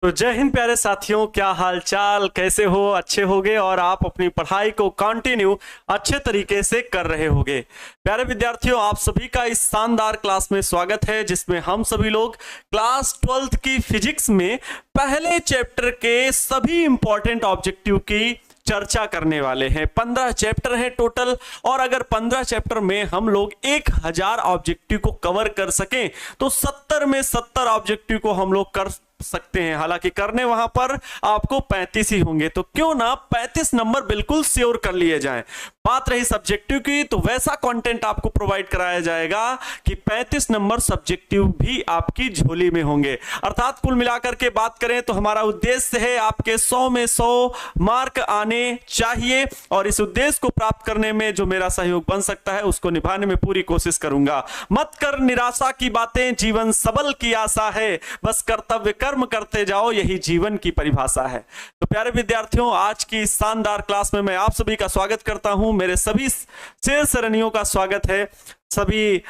तो जय हिंद प्यारे साथियों, क्या हाल चाल, कैसे हो? अच्छे होगे और आप अपनी पढ़ाई को कंटिन्यू अच्छे तरीके से कर रहे होगे। प्यारे विद्यार्थियों, आप सभी का इस शानदार क्लास में स्वागत है, जिसमें हम सभी लोग क्लास 12th की फिजिक्स में पहले चैप्टर के सभी इंपॉर्टेंट ऑब्जेक्टिव की चर्चा करने वाले हैं। 15 चैप्टर हैं टोटल, और अगर 15 चैप्टर में हम लोग 1000 ऑब्जेक्टिव को कवर कर सकें तो 70 में 70 ऑब्जेक्टिव को हम लोग कर सकते हैं। हालांकि करने वहां पर आपको 35 ही होंगे, तो क्यों ना 35 नंबर बिल्कुल श्योर कर लिए जाएं। बात रही सब्जेक्टिव की, तो वैसा कंटेंट आपको प्रोवाइड कराया जाएगा कि 35 नंबर सब्जेक्टिव भी आपकी झोली में होंगे। अर्थात कुल मिलाकर के बात करें तो हमारा उद्देश्य है आपके 100 में 100 मार्क आने चाहिए, और इस उद्देश्य को प्राप्त करने में जो मेरा सहयोग बन सकता है उसको निभाने में पूरी कोशिश करूंगा। मत कर निराशा की बातें, जीवन सबल की आशा है, बस कर्तव्य कर्म करते जाओ, यही जीवन की परिभाषा है। तो प्यारे विद्यार्थियों, आज की शानदार क्लास में मैं आप सभी का स्वागत करता हूं। मेरे सभी शेर सरणियों का स्वागत है, सभी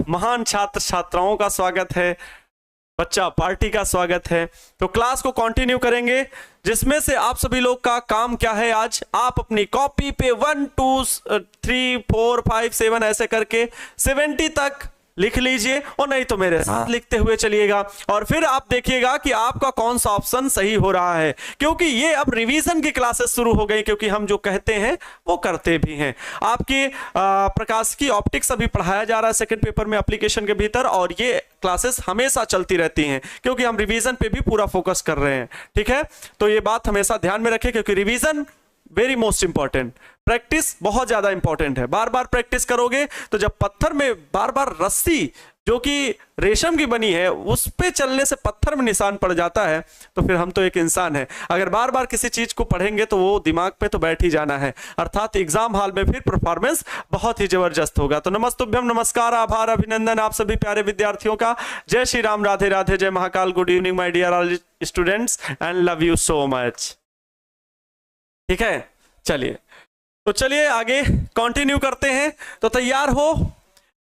महान छात्र छात्राओं का स्वागत है, बच्चा पार्टी का स्वागत है। तो क्लास को कंटिन्यू करेंगे, जिसमें से आप सभी लोग का काम क्या है, आज आप अपनी कॉपी पे 1 2 3 4 5 7 ऐसे करके 70 तक लिख लीजिए, और नहीं तो मेरे साथ लिखते हुए चलिएगा, और फिर आप देखिएगा कि आपका कौन सा ऑप्शन सही हो रहा है। क्योंकि ये अब रिवीजन की क्लासेस शुरू हो गई, क्योंकि हम जो कहते हैं वो करते भी हैं। आपकी प्रकाश की ऑप्टिक्स अभी पढ़ाया जा रहा है सेकंड पेपर में एप्लीकेशन के भीतर, और ये क्लासेस हमेशा चलती रहती हैं, क्योंकि हम रिवीजन पे भी पूरा फोकस कर रहे हैं। ठीक है, तो ये बात हमेशा ध्यान में रखें, क्योंकि revision very most important, practice बहुत ज्यादा इंपॉर्टेंट है। बार बार प्रैक्टिस करोगे तो जब पत्थर में बार बार रस्सी जो कि रेशम की बनी है उस पे चलने से पत्थर में निशान पड़ जाता है, तो फिर हम तो एक इंसान है। अगर बार बार किसी चीज को पढ़ेंगे तो वो दिमाग पे तो बैठ ही जाना है, अर्थात एग्जाम हॉल में फिर परफॉर्मेंस बहुत ही जबरदस्त होगा। तो नमस्तुभ्यम, नमस्कार, आभार, अभिनंदन आप सभी प्यारे विद्यार्थियों का। जय श्री राम, राधे राधे, जय Mahakal, good evening my dear all students and love you so much. ठीक है, चलिए तो चलिए आगे कंटिन्यू करते हैं। तो तैयार हो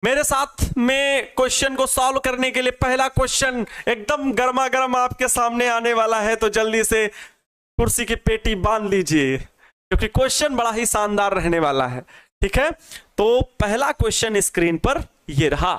मेरे साथ में क्वेश्चन को सॉल्व करने के लिए? पहला क्वेश्चन एकदम गर्मा गर्म आपके सामने आने वाला है, तो जल्दी से कुर्सी की पेटी बांध लीजिए, क्योंकि क्वेश्चन बड़ा ही शानदार रहने वाला है। ठीक है, तो पहला क्वेश्चन स्क्रीन पर ये रहा।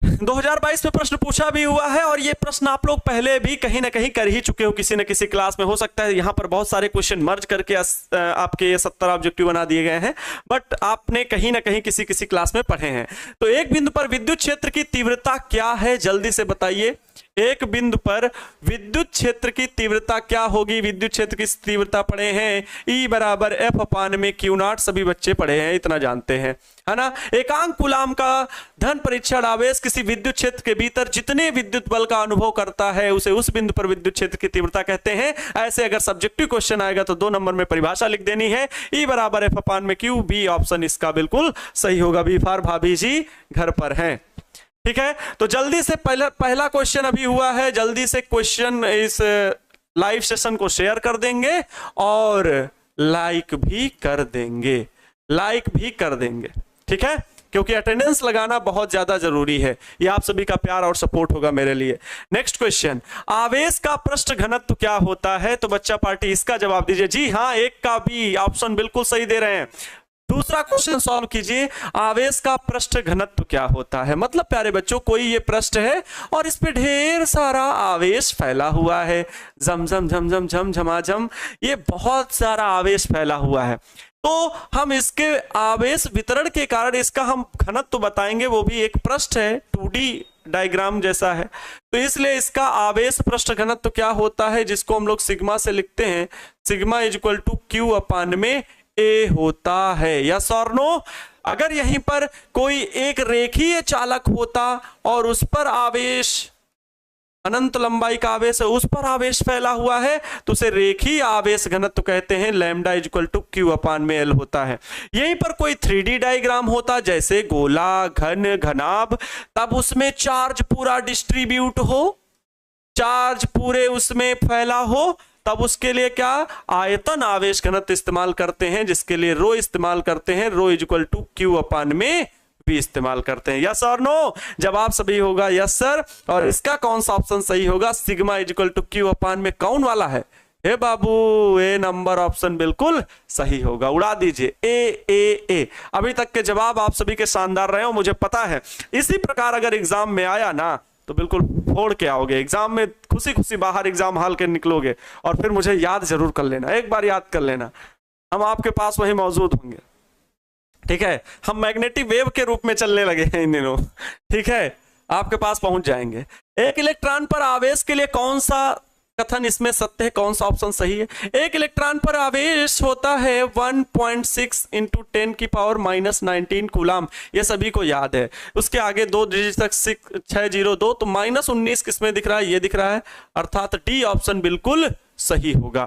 2022 में प्रश्न पूछा भी हुआ है, और ये प्रश्न आप लोग पहले भी कहीं ना कहीं कर ही चुके हो किसी न किसी क्लास में। हो सकता है यहाँ पर बहुत सारे क्वेश्चन मर्ज करके आपके ये 70 ऑब्जेक्टिव बना दिए गए हैं, बट आपने कहीं ना कहीं किसी किसी क्लास में पढ़े हैं। तो एक बिंदु पर विद्युत क्षेत्र की तीव्रता क्या है, जल्दी से बताइए। एक बिंदु पर विद्युत क्षेत्र की तीव्रता क्या होगी? विद्युत क्षेत्र की तीव्रता पढ़े हैं, E बराबर F अपान में Q0, सभी बच्चे पढ़े हैं, इतना जानते हैं, है ना। एकांक कूलाम का धन परीक्षण आवेश किसी विद्युत क्षेत्र के भीतर जितने विद्युत बल का अनुभव करता है उसे उस बिंदु पर विद्युत क्षेत्र की तीव्रता कहते हैं। ऐसे अगर सब्जेक्टिव क्वेश्चन आएगा तो 2 नंबर में परिभाषा लिख देनी है, E बराबर F अपान में Q। बी ऑप्शन इसका बिल्कुल सही होगा। बी फॉर भाभी जी घर पर हैं। ठीक है, तो जल्दी से पहला क्वेश्चन अभी हुआ है, जल्दी से क्वेश्चन इस लाइव सेशन को शेयर कर देंगे और लाइक भी कर देंगे, लाइक भी कर देंगे। ठीक है, क्योंकि अटेंडेंस लगाना बहुत ज्यादा जरूरी है, ये आप सभी का प्यार और सपोर्ट होगा मेरे लिए। नेक्स्ट क्वेश्चन, आवेश का पृष्ठ घनत्व क्या होता है? तो बच्चा पार्टी इसका जवाब दीजिए। जी हाँ, एक का बी ऑप्शन बिल्कुल सही दे रहे हैं। दूसरा क्वेश्चन सॉल्व कीजिए, आवेश का पृष्ठ घनत्व क्या होता है? मतलब प्यारे बच्चों, कोई ये पृष्ठ है और इस पे ढेर सारा आवेश फैला हुआ है, झम झम झम झम झम झमाझम, ये बहुत सारा आवेश फैला हुआ है। तो हम इसके आवेश वितरण के कारण इसका हम घनत्व बताएंगे, वो भी एक पृष्ठ है, 2D डायग्राम जैसा है, तो इसलिए इसका आवेश पृष्ठ घनत्व क्या होता है, जिसको हम लोग सिग्मा से लिखते हैं, sigma is equal to Q upon में A होता है। यस और नो? अगर यहीं पर कोई एक रेखीय चालक होता और उस पर आवेश अनंत लंबाई का आवेश है, उस पर आवेश फैला हुआ है, तो उसे रेखीय आवेश घनत्व कहते हैं। Lambda is equal to Q upon में L होता है। यहीं पर कोई 3D डायग्राम होता, जैसे गोला, घन, घनाभ, तब उसमें चार्ज पूरा डिस्ट्रीब्यूट हो, चार्ज पूरे उसमें फैला हो, तब उसके लिए क्या आयतन आवेश घनत्व इस्तेमाल करते हैं, जिसके लिए रो इस्तेमाल करते हैं। रो is equal to Q upon में भी इस्तेमाल करते हैं। यस और नो? जवाब सभी होगा यस सर। और इसका कौन सा ऑप्शन सही होगा? Sigma is equal to Q upon में कौन वाला है? हे बाबू, ए नंबर ऑप्शन बिल्कुल सही होगा। उड़ा दीजिए ए ए ए। अभी तक के जवाब आप सभी के शानदार रहे हो, मुझे पता है। इसी प्रकार अगर एग्जाम में आया ना तो बिल्कुल फोड़ के आओगे, एग्जाम में खुशी खुशी बाहर एग्जाम हॉल के निकलोगे। और फिर मुझे याद जरूर कर लेना, एक बार याद कर लेना, हम आपके पास वहीं मौजूद होंगे। ठीक है, हम मैग्नेटिक वेव के रूप में चलने लगे हैं इन दिनों। ठीक है, आपके पास पहुंच जाएंगे। एक इलेक्ट्रॉन पर आवेश के लिए कौन सा कथन इसमें सत्य है? कौन सा ऑप्शन सही है? एक इलेक्ट्रॉन पर आवेश होता है 1.6 इंटू 10 की पावर -19 कूलाम। ये सभी को याद है। उसके आगे 2 डिजिट तक 602, तो -19 किसमें दिख रहा है? ये दिख रहा है, अर्थात डी ऑप्शन बिल्कुल सही होगा।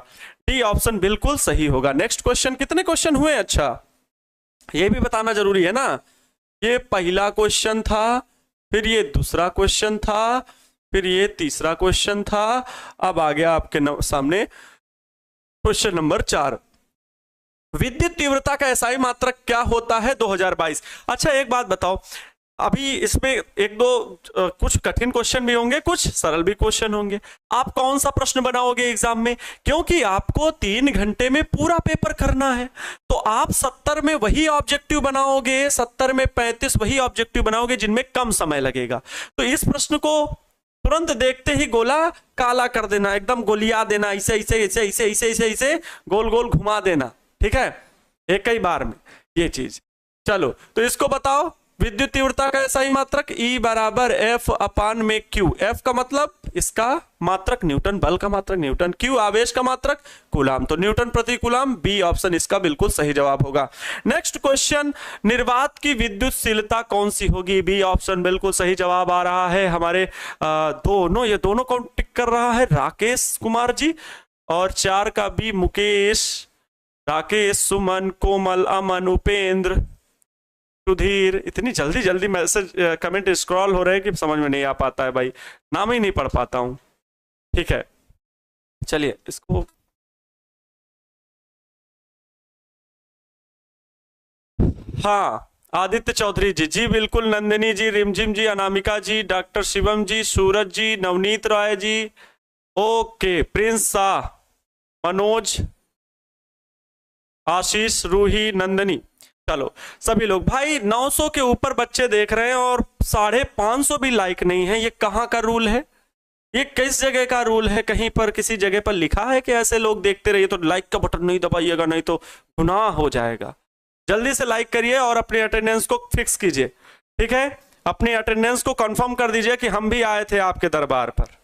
डी ऑप्शन बिल्कुल सही होगा। Next question. कितने क्वेश्चन हुए? अच्छा, ये भी बताना जरूरी है ना। ये पहला क्वेश्चन था, फिर ये दूसरा क्वेश्चन था, फिर ये तीसरा क्वेश्चन था। अब आ गया आपके सामने क्वेश्चन नंबर 4। विद्युत तीव्रता का एसआई मात्रक क्या होता है 2022? अच्छा, एक बात बताओ, अभी इसमें एक दो कुछ कठिन क्वेश्चन भी होंगे, कुछ सरल भी क्वेश्चन होंगे। आप कौन सा प्रश्न बनाओगे एग्जाम में? क्योंकि आपको 3 घंटे में पूरा पेपर करना है, तो आप 70 में वही ऑब्जेक्टिव बनाओगे, 70 में 35 वही ऑब्जेक्टिव बनाओगे जिनमें कम समय लगेगा। तो इस प्रश्न को तुरंत देखते ही गोला काला कर देना, एकदम गोलिया देना, ऐसे ऐसे ऐसे ऐसे ऐसे ऐसे ऐसे गोल गोल घुमा देना। ठीक है, एक ही बार में ये चीज। चलो, तो इसको बताओ। विद्युत तीव्रता का सही मात्रक E बराबर F अपान में Q। F का मतलब इसका मात्रक न्यूटन, बल का मात्रक न्यूटन, Q आवेश का मात्रक कूलाम, तो न्यूटन प्रति कूलाम। बी ऑप्शन इसका बिल्कुल सही जवाब होगा। Next question. निर्वात की विद्युतशीलता कौन सी होगी? बी ऑप्शन बिल्कुल सही जवाब आ रहा है। हमारे दोनों, ये दोनों कौन टिक कर रहा है? राकेश कुमार जी। और 4 का बी मुकेश, राकेश, सुमन, कोमल, अमन, उपेंद्र, सुधीर। इतनी जल्दी जल्दी मैसेज कमेंट स्क्रॉल हो रहे हैं कि समझ में नहीं आ पाता है भाई, नाम ही नहीं पढ़ पाता हूं। ठीक है, चलिए इसको हाँ, आदित्य चौधरी जी, जी बिल्कुल, नंदिनी जी, रिमझिम जी, अनामिका जी, डॉक्टर शिवम जी, सूरज जी, नवनीत राय जी, ओके, प्रिंस शाह, मनोज, आशीष, रूही, नंदनी। चलो सभी लोग भाई, 900 के ऊपर बच्चे देख रहे हैं और 550 भी लाइक नहीं है। ये कहाँ का रूल है? ये किस जगह का रूल है? कहीं पर किसी जगह पर लिखा है कि ऐसे लोग देखते रहिए तो लाइक का बटन नहीं दबाइएगा, नहीं तो गुनाह हो जाएगा। जल्दी से लाइक करिए और अपनी अटेंडेंस को फिक्स कीजिए। ठीक है, अपनी अटेंडेंस को कंफर्म कर दीजिए कि हम भी आए थे आपके दरबार पर।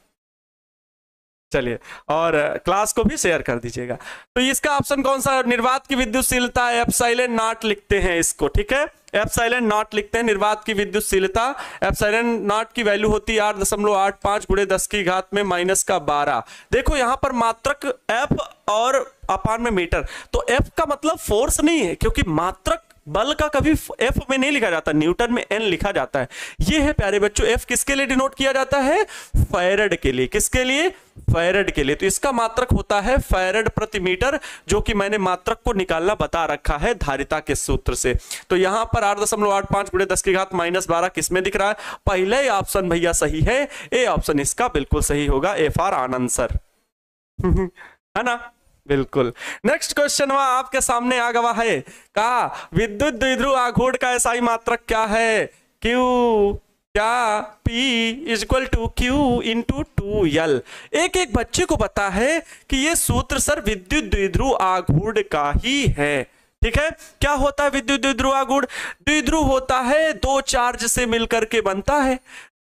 चलिए, और क्लास को भी शेयर कर दीजिएगा। तो इसका ऑप्शन कौन सा है? निर्वात की विद्युतशीलता एप्सिलॉन नॉट लिखते हैं इसको। ठीक है, एप्सिलॉन नॉट लिखते हैं निर्वात की विद्युतशीलता। एप्सिलॉन नॉट की वैल्यू होती है 8.85 × 10 की घात में -12। देखो यहां पर मात्रक एफ और अपान में मीटर, तो एफ का मतलब फोर्स नहीं है, क्योंकि मात्रक बल का कभी एफ में नहीं लिखा जाता, न्यूटन में एन लिखा जाता है। ये है प्यारे बच्चों, एफ किसके लिए डिनोट किया जाता है? फैरड के लिए। किसके लिए? फैरड के लिए। तो इसका मात्रक होता है फैरड प्रति मीटर, जो कि मैंने मात्रक को निकालना बता रखा है धारिता के सूत्र से। तो यहां पर 8.85 × 10 की घात -12 किसमें दिख रहा है? पहले ऑप्शन भैया सही है, ए ऑप्शन इसका बिल्कुल सही होगा। ए फॉर आनंद सर है ना? बिल्कुल। नेक्स्ट क्वेश्चन वहां आपके सामने आ गवा है। कहा विद्युत द्विध्रुव आघूर्ण का एसआई मात्रक क्या है? Q क्या P = Q × 2L। एक एक बच्चे को पता है कि ये सूत्र सर विद्युत द्विध्रुव आघूर्ण का ही है। ठीक है, क्या होता है विद्युत द्विध्रुव आघूर्ण? द्विध्रुव होता है 2 चार्ज से मिलकर के बनता है।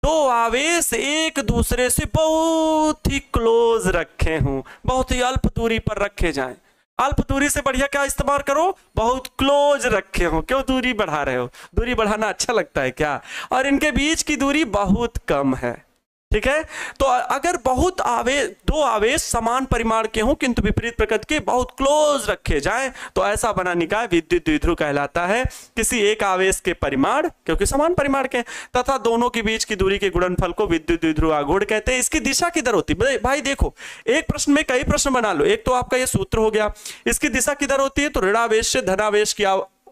2 आवेश एक दूसरे से बहुत ही क्लोज रखे हों, बहुत ही अल्प दूरी पर रखे जाएं। अल्प दूरी से बढ़िया क्या इस्तेमाल करो? बहुत क्लोज रखे हो। क्यों दूरी बढ़ा रहे हो? दूरी बढ़ाना अच्छा लगता है क्या? और इनके बीच की दूरी बहुत कम है। ठीक है, तो अगर बहुत दो आवेश समान परिमाण के हों किंतु विपरीत प्रकृति के, बहुत क्लोज रखे जाएं, तो ऐसा बना निकाय विद्युत द्विध्रुव कहलाता है। किसी एक आवेश के परिमाण, क्योंकि समान परिमाण के, तथा दोनों के बीच की दूरी के गुणनफल को विद्युत द्विध्रुव आघूर्ण कहते हैं। इसकी दिशा किधर होती है? भाई देखो, एक प्रश्न में कई प्रश्न बना लो। एक तो आपका ये सूत्र हो गया, इसकी दिशा किधर होती है? तो ऋणावेश से धनावेश की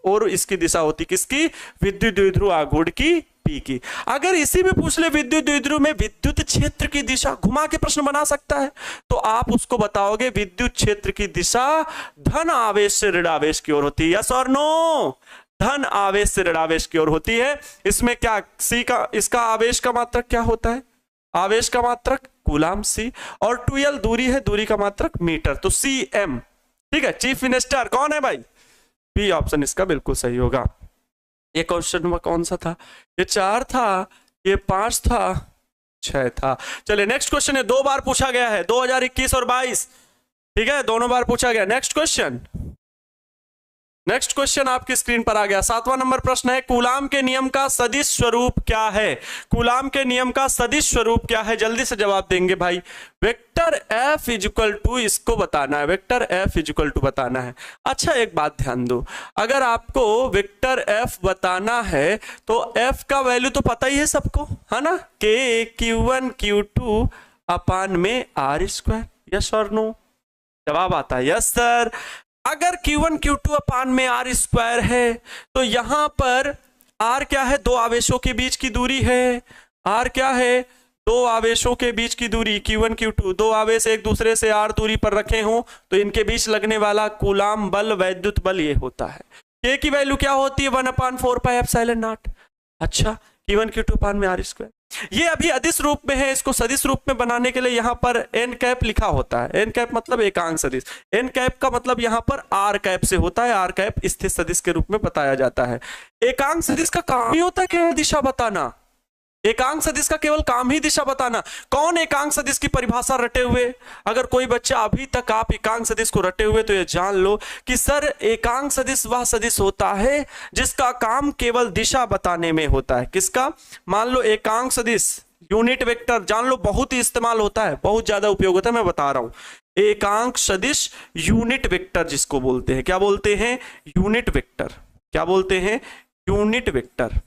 और इसकी दिशा होती किसकी? विद्युत द्विध्रुव आघूर्ण की, पी की। अगर इसी में पूछ ले विद्युत द्विध्रुव में विद्युत क्षेत्र की दिशा, घुमा के प्रश्न बना सकता है, तो आप उसको बताओगे विद्युत क्षेत्र की दिशा धन आवेश से ऋण आवेश की ओर होती है। यस और नो? धन आवेश से ऋण आवेश की ओर होती है। इसमें क्या सी का, इसका आवेश का मात्रक क्या होता है? आवेश का मात्रक कूलाम सी, और 2l दूरी है, दूरी का मात्रक मीटर, तो cm। ठीक है, चीफ मिनिस्टर कौन है भाई? बी ऑप्शन इसका बिल्कुल सही होगा। ये क्वेश्चन नंबर कौन सा था? ये 4 था, ये 5 था, 6 था। चलिए नेक्स्ट क्वेश्चन है, 2 बार पूछा गया है, 2021 और 22। ठीक है, दोनों बार पूछा गया। नेक्स्ट क्वेश्चन आपकी स्क्रीन पर आ गया। 7वां नंबर प्रश्न है, कूलाम के नियम का सदिश स्वरूप क्या है? कूलाम के नियम का सदिश स्वरूप क्या है? जल्दी से जवाब देंगे भाई। वेक्टर F इक्वल टू, इसको बताना है, वेक्टर F इक्वल टू बताना है। अच्छा एक बात ध्यान दो, अगर आपको वेक्टर F बताना है तो F का वैल्यू तो पता ही है सबको, है ना? K Q1 Q2 अपान में R²। यस और नो? जवाब आता है यस सर। अगर Q1 Q2 अपान में R² है तो यहां पर R क्या है? 2 आवेशों के बीच की दूरी है। R क्या है? 2 आवेशों के बीच की दूरी, Q1 Q2, 2 आवेश एक दूसरे से R दूरी पर रखे हों तो इनके बीच लगने वाला कूलाम बल, वैद्युत बल ये होता है। K की वैल्यू क्या होती है? 1/4πε0। अच्छा, Q1 Q2 अपान में R²। ये अभी अदिश रूप में है, इसको सदिश रूप में बनाने के लिए यहां पर n कैप लिखा होता है। n कैप मतलब एकांक सदिश, n कैप का मतलब यहां पर r कैप से होता है। r कैप स्थिर सदिश के रूप में बताया जाता है। एकांक सदिश का काम ही होता है केवल दिशा बताना। एकांक सदिश का केवल काम ही दिशा बताना। कौन एकांक सदिश की परिभाषा रटे हुए? अगर कोई बच्चा अभी तक आप एकांक सदिश को रटे हुए तो ये जान लो कि सर एकांक सदिश वह सदिश होता है जिसका काम केवल दिशा बताने में होता है। किसका? मान लो एकांक सदिश यूनिट वेक्टर, जान लो बहुत ही इस्तेमाल होता है, बहुत ज्यादा उपयोग होता है, मैं बता रहा हूं। एकांक सदिश यूनिट वेक्टर जिसको बोलते हैं, क्या बोलते हैं? Unit vector. क्या बोलते हैं? Unit vector.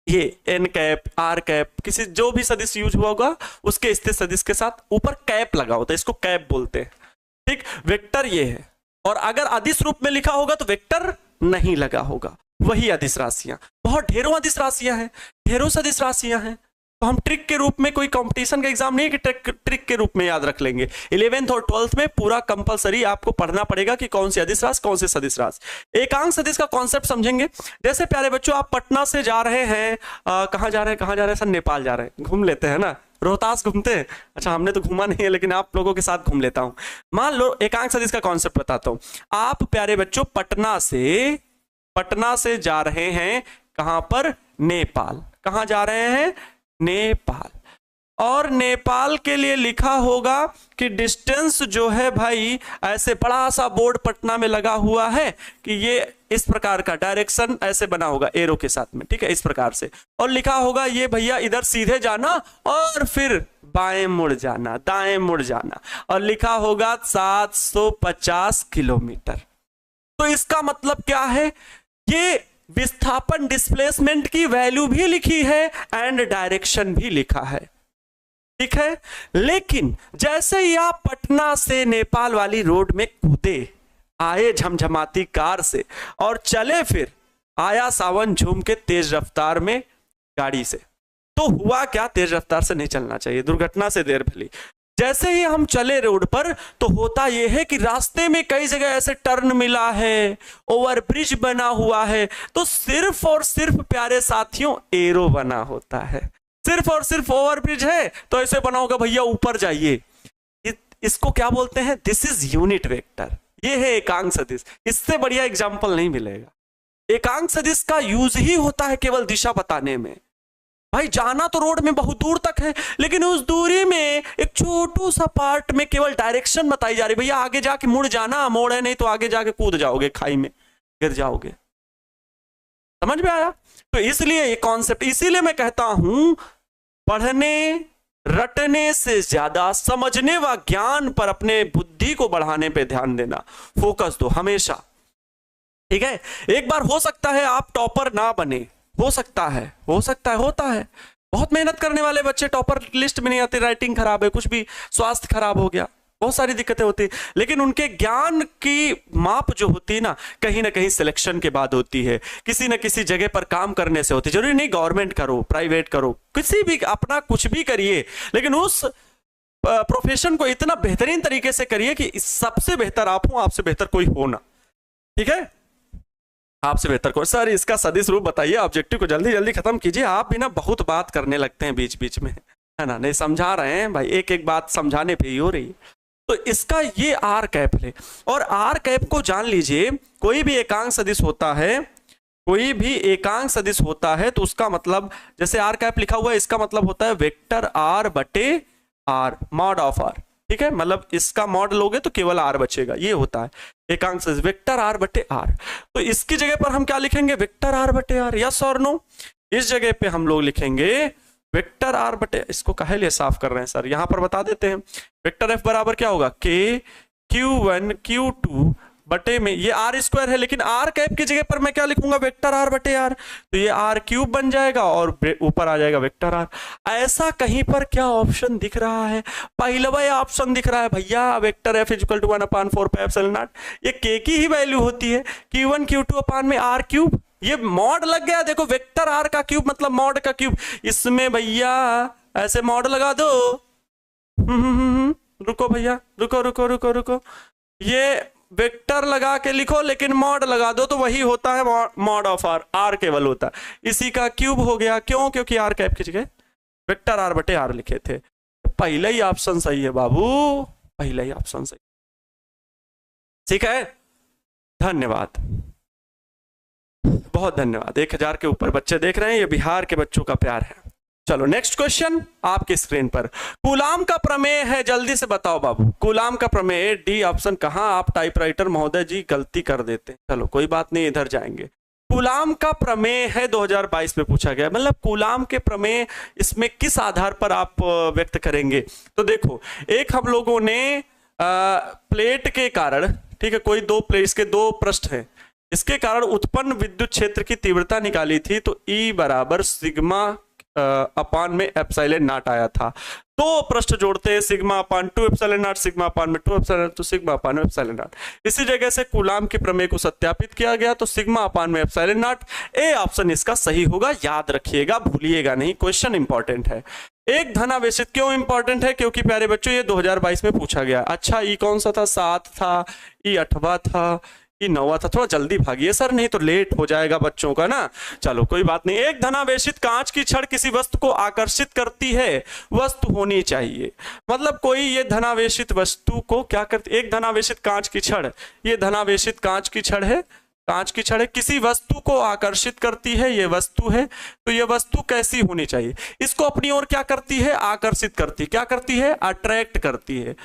ये n कैप, r कैप, किसी जो भी सदिश यूज हुआ होगा उसके स्थिर सदिश के साथ ऊपर कैप लगा होता है, इसको कैप बोलते हैं। ठीक, वेक्टर ये है। और अगर अदिश रूप में लिखा होगा तो वेक्टर नहीं लगा होगा, वही अदिश राशियां। बहुत ढेरों अदिश राशियां हैं, ढेरों सदिश राशियां हैं। तो हम ट्रिक के रूप में, कोई कंपटीशन का एग्जाम नहीं है कि ट्रिक के रूप में याद रख लेंगे। 11th और 12th में पूरा कंपलसरी आपको पढ़ना पड़ेगा कि कौन सी अदिश राशि, कौन से सदिश राशि। एकांक सदिश का कॉन्सेप्ट समझेंगे। जैसे प्यारे बच्चों, आप पटना से जा रहे हैं, कहाँ जा रहे हैं सर? नेपाल जा रहे हैं। घूम लेते हैं ना, रोहतास घूमते हैं। अच्छा, हमने तो घूमा नहीं है लेकिन आप लोगों के साथ घूम लेता हूं। मान लो एकांक सदिश का कॉन्सेप्ट बताता हूं। आप प्यारे बच्चों पटना से जा रहे हैं, कहां पर? नेपाल। कहां जा रहे हैं? नेपाल। और नेपाल के लिए लिखा होगा कि डिस्टेंस जो है भाई, ऐसे बड़ा सा बोर्ड पटना में लगा हुआ है कि ये इस प्रकार का डायरेक्शन ऐसे बना होगा एरो के साथ में, ठीक है, इस प्रकार से। और लिखा होगा ये भैया इधर सीधे जाना और फिर बाएं मुड़ जाना, दाएं मुड़ जाना, और लिखा होगा 750 किलोमीटर। तो इसका मतलब क्या है? ये विस्थापन डिस्प्लेसमेंट की वैल्यू भी लिखी है एंड डायरेक्शन भी लिखा है। ठीक है, लेकिन जैसे ही आप पटना से नेपाल वाली रोड में कूदे, आए झमझमाती कार से और चले, फिर आया सावन झूम के तेज रफ्तार में गाड़ी से, तो हुआ क्या? तेज रफ्तार से नहीं चलना चाहिए, दुर्घटना से देर भली। जैसे ही हम चले रोड पर तो होता यह है कि रास्ते में कई जगह ऐसे टर्न मिला है, ओवरब्रिज बना हुआ है, तो सिर्फ और सिर्फ प्यारे साथियों एरो बना होता है। सिर्फ और सिर्फ ओवरब्रिज है तो ऐसे बना होगा भैया ऊपर जाइए। इसको क्या बोलते हैं? This is unit vector. ये है एकांक सदिश। इससे बढ़िया एग्जाम्पल नहीं मिलेगा। एकांक सदिश का यूज ही होता है केवल दिशा बताने में। भाई जाना तो रोड में बहुत दूर तक है, लेकिन उस दूरी में एक छोटू सा पार्ट में केवल डायरेक्शन बताई जा रही, भैया आगे जाके मुड़ जाना, मोड़ है नहीं तो आगे जाके कूद जाओगे, खाई में गिर जाओगे। समझ में आया? तो इसलिए ये कॉन्सेप्ट, इसीलिए मैं कहता हूं पढ़ने रटने से ज्यादा समझने व ज्ञान पर, अपने बुद्धि को बढ़ाने पे ध्यान देना, फोकस दो हमेशा। ठीक है, एक बार हो सकता है आप टॉपर ना बने, हो सकता है, होता है। बहुत मेहनत करने वाले बच्चे टॉपर लिस्ट में नहीं आते, राइटिंग खराब है, कुछ भी, स्वास्थ्य खराब हो गया, बहुत सारी दिक्कतें होती है, लेकिन उनके ज्ञान की माप जो होती है ना कहीं सिलेक्शन के बाद होती है, किसी न किसी जगह पर काम करने से होती है। जरूरी नहीं गवर्नमेंट करो, प्राइवेट करो, किसी भी अपना कुछ भी करिए, लेकिन उस प्रोफेशन को इतना बेहतरीन तरीके से करिए कि सबसे बेहतर आप हो, आपसे बेहतर कोई हो ना। ठीक है, आपसे बेहतर कोई। सर इसका सदिश रूप बताइए, ऑब्जेक्टिव को जल्दी जल्दी खत्म कीजिए। आप भी ना बहुत बात करने लगते हैं बीच बीच में, है ना, नहीं समझा रहे हैं भाई, एक एक बात समझाने पे ही हो रही है। तो इसका ये आर कैप है, और आर कैप को जान लीजिए, कोई भी एकांक सदिश होता है, कोई भी एकांक सदिश होता है तो उसका मतलब, जैसे आर कैप लिखा हुआ है, इसका मतलब होता है वेक्टर आर बटे आर, मॉड ऑफ आर। ठीक है, मतलब इसका मॉड लोगे तो केवल आर बचेगा, ये होता है एकांक सदिश, वेक्टर आर बटे आर। तो इसकी जगह पर हम क्या लिखेंगे, वेक्टर आर बटे आर, यस और नो। इस जगह पे हम लोग लिखेंगे वेक्टर आर बटे, इसको काहे लिए साफ कर रहे हैं सर, यहां पर बता देते हैं। वेक्टर एफ बराबर क्या होगा, के Q1 Q2 बटे में, ये आर स्क्वायर है, लेकिन आर कैप की जगह पर मैं क्या लिखूंगा, वेक्टर आर बटे आर, तो ये आर क्यूब बन जाएगा और ऊपर आ जाएगा वेक्टर आर। ऐसा कहीं पर क्या ऑप्शन दिख रहा है, पहला ऑप्शन दिख रहा है भैया, vector F equal to 1/4 pi epsilon naught, ये के की ही वैल्यू होती है, Q1 Q2 अपान में आर क्यूब, ये मॉड लग गया, देखो वेक्टर आर का क्यूब मतलब मॉड का क्यूब, इसमें भैया ऐसे मॉड लगा दो। रुको भैया, रुको रुको रुको रुको, ये वेक्टर लगा के लिखो लेकिन मॉड लगा दो तो वही होता है मॉड ऑफ आर, आर केवल होता है, इसी का क्यूब हो गया। क्यों, क्योंकि आर कैप की जगह वेक्टर आर बटे आर लिखे थे। पहला ही ऑप्शन सही है बाबू, पहला ही ऑप्शन सही। ठीक है, धन्यवाद, बहुत धन्यवाद। 1000 के ऊपर बच्चे देख रहे हैं, ये बिहार के बच्चों का प्यार है। चलो नेक्स्ट क्वेश्चन आपकी स्क्रीन पर, कूलाम का प्रमेय है, जल्दी से बताओ बाबू, कूलाम का प्रमेय, डी ऑप्शन। कहां आप टाइपराइटर महोदय जी गलती कर देते हैं, चलो कोई बात नहीं, इधर जाएंगे। कूलाम का प्रमेय है 2022 में पूछा गया, मतलब कूलाम के प्रमेय इसमें किस आधार पर आप व्यक्त करेंगे। तो देखो, एक हम लोगों ने प्लेट के कारण, ठीक है, कोई दो प्लेट, इसके दो पृष्ठ है, इसके कारण उत्पन्न विद्युत क्षेत्र की तीव्रता निकाली थी, तो E बराबर सिग्मा अपान में एप्सिलॉन नॉट आया था। तो पृष्ठ जोड़ते हैं, sigma upon 2 epsilon not, sigma upon में 2 एप्सिलॉन, तो सिग्मा अपान में एप्सिलॉन नॉट। इसी जगह से कूलाम के प्रमेय को सत्यापित किया गया, तो सिग्मा अपान में एप्सिलॉन नॉट, ए ऑप्शन इसका सही होगा, याद रखिएगा, भूलिएगा नहीं, क्वेश्चन इंपॉर्टेंट है। एक धनावेशित क्यों इंपॉर्टेंट है, क्योंकि प्यारे बच्चों ये 2022 में पूछा गया। अच्छा, ई कौन सा था, 7 था, ई 8वां था, ये 9वां था, थोड़ा जल्दी भागिए सर, नहीं तो लेट हो जाएगा बच्चों का ना। चलो कोई बात नहीं। एक धनावेशित कांच की छड़ किसी वस्तु को आकर्षित करती है, वस्तु होनी चाहिए, मतलब कोई ये धनावेशित वस्तु को क्या करती, एक धनावेशित कांच की छड़, ये धनावेशित कांच की छड़ है, कांच की छड़ है, किसी वस्तु को आकर्षित करती है, ये वस्तु है, तो ये वस्तु कैसी होनी चाहिए, इसको अपनी ओर क्या करती है, आकर्षित करती, क्या करती है, अट्रैक्ट करती है।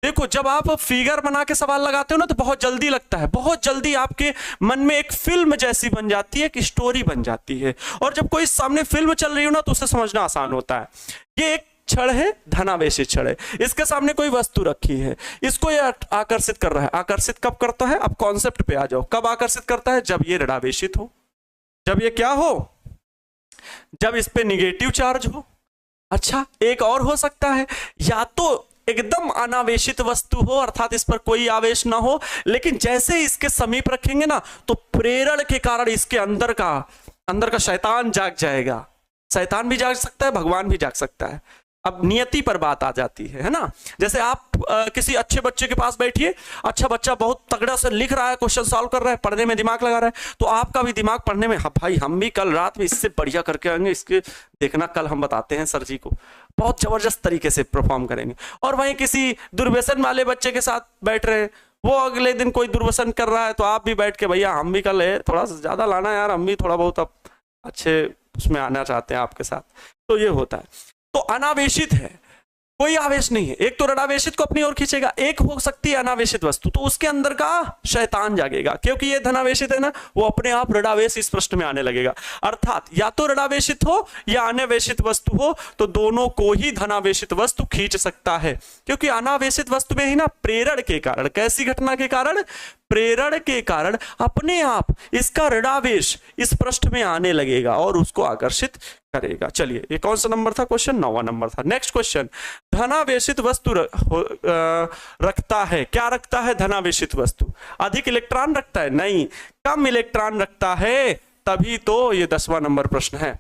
देखो, जब आप फिगर बना के सवाल लगाते हो ना तो बहुत जल्दी लगता है, बहुत जल्दी आपके मन में एक फिल्म जैसी बन जाती है, एक स्टोरी बन जाती है, और जब कोई सामने फिल्म चल रही हो ना तो उसे समझना आसान होता है। ये एक छड़ है, धनावेशित छड़ है, इसके सामने कोई वस्तु रखी है, इसको ये आकर्षित कर रहा है। आकर्षित कब करता है, अब कॉन्सेप्ट पे आ जाओ, कब आकर्षित करता है, जब ये ऋणावेशित हो, जब ये क्या हो, जब इस पे निगेटिव चार्ज हो। अच्छा, एक और हो सकता है, या तो एकदम अनावेशित वस्तु हो, अर्थात इस पर कोई आवेश ना हो, लेकिन जैसे इसके समीप रखेंगे ना तो प्रेरण के कारण इसके अंदर का शैतान जाग जाएगा। शैतान भी जाग सकता है, भगवान भी जाग सकता है। अब नियति पर बात आ जाती है ना। जैसे आप किसी अच्छे बच्चे के पास बैठिए, अच्छा बच्चा बहुत तगड़ा से लिख रहा है, क्वेश्चन सॉल्व कर रहा है, पढ़ने में दिमाग लगा रहा है, तो आपका भी दिमाग पढ़ने में, हाँ भाई हम भी कल रात में इससे बढ़िया करके आएंगे, इसके देखना कल हम बताते हैं सर जी को, बहुत जबरदस्त तरीके से परफॉर्म करेंगे। और वहीं किसी दुर्व्यसन वाले बच्चे के साथ बैठ रहे हैं, वो अगले दिन कोई दुर्व्यसन कर रहा है, तो आप भी बैठ के भैया हम भी कल है, थोड़ा सा ज्यादा लाना यार, हम भी थोड़ा बहुत अब अच्छे उसमें आना चाहते हैं आपके साथ, तो ये होता है। तो अनावेशित है, कोई आवेश नहीं है, एक तो ऋणावेशित को अपनी ओर खींचेगा, एक हो सकती है अनावेशित वस्तु, तो उसके अंदर का शैतान जागेगा, क्योंकि ये धनावेशित है ना, वो अपने आप ऋणावेश इस पृष्ठ में आने लगेगा। अर्थात या तो ऋणावेशित हो या अनावेशित वस्तु हो, तो दोनों को ही धनावेशित वस्तु खींच सकता है, क्योंकि अनावेशित वस्तु में ही ना प्रेरण के कारण, कैसी घटना के कारण, प्रेरण के कारण अपने आप इसका ऋणावेश इस पृष्ठ में आने लगेगा और उसको आकर्षित करेगा। चलिए, ये कौन सा नंबर था क्वेश्चन? 9वां नंबर था। नेक्स्ट क्वेश्चन, धनावेशित वस्तु रखता है, क्या रखता है? धनावेशित वस्तु अधिक इलेक्ट्रॉन रखता है? नहीं, कम इलेक्ट्रॉन रखता है, तभी तो ये 10वां नंबर प्रश्न है।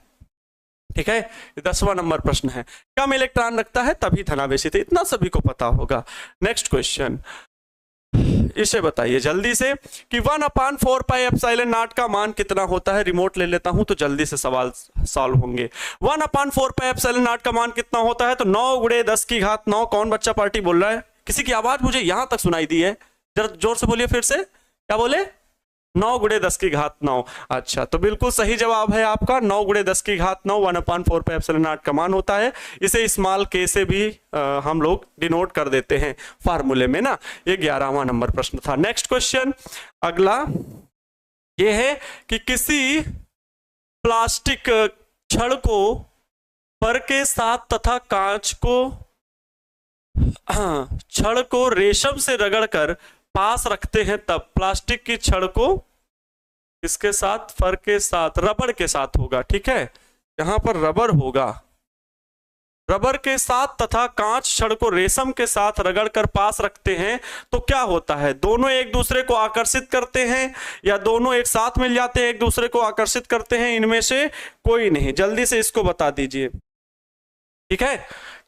ठीक है, 10वां नंबर प्रश्न है, कम इलेक्ट्रॉन रखता है तभी धनावेशित है, इतना सभी को पता होगा। नेक्स्ट क्वेश्चन, इसे बताइए जल्दी से कि 1/4 पाई एप्सिलॉन नॉट का मान कितना होता है? रिमोट ले लेता हूं तो जल्दी से सवाल सॉल्व होंगे। 1/4 पाई एप्सिलॉन नॉट का मान कितना होता है? तो 9 × 10 की घात 9। कौन बच्चा पार्टी बोल रहा है? किसी की आवाज मुझे यहां तक सुनाई दी है, जरा जोर से बोलिए फिर से, क्या बोले? 9 × 10 की घात 9। अच्छा, तो बिल्कुल सही जवाब है आपका 9 × 10 की घात 9 1/4 पाई एप्सिलॉन नॉट का मान होता है। इसे स्मॉल के से भी हम लोग डिनोट कर देते हैं फार्मूले में ना। ये 11वां नंबर प्रश्न था। नेक्स्ट क्वेश्चन, अगला ये है कि किसी प्लास्टिक छड़ को फर के साथ तथा कांच को छड़ को रेशम से रगड़कर पास रखते हैं, तब प्लास्टिक की छड़ को इसके साथ, फर के साथ, रबर के साथ होगा। ठीक है, यहां पर रबर होगा, रबर के साथ तथा कांच छड़ को रेशम के साथ रगड़कर पास रखते हैं तो क्या होता है? दोनों एक दूसरे को आकर्षित करते हैं या दोनों एक साथ मिल जाते हैं एक दूसरे को आकर्षित करते हैं? इनमें से कोई नहीं। जल्दी से इसको बता दीजिए। ठीक है,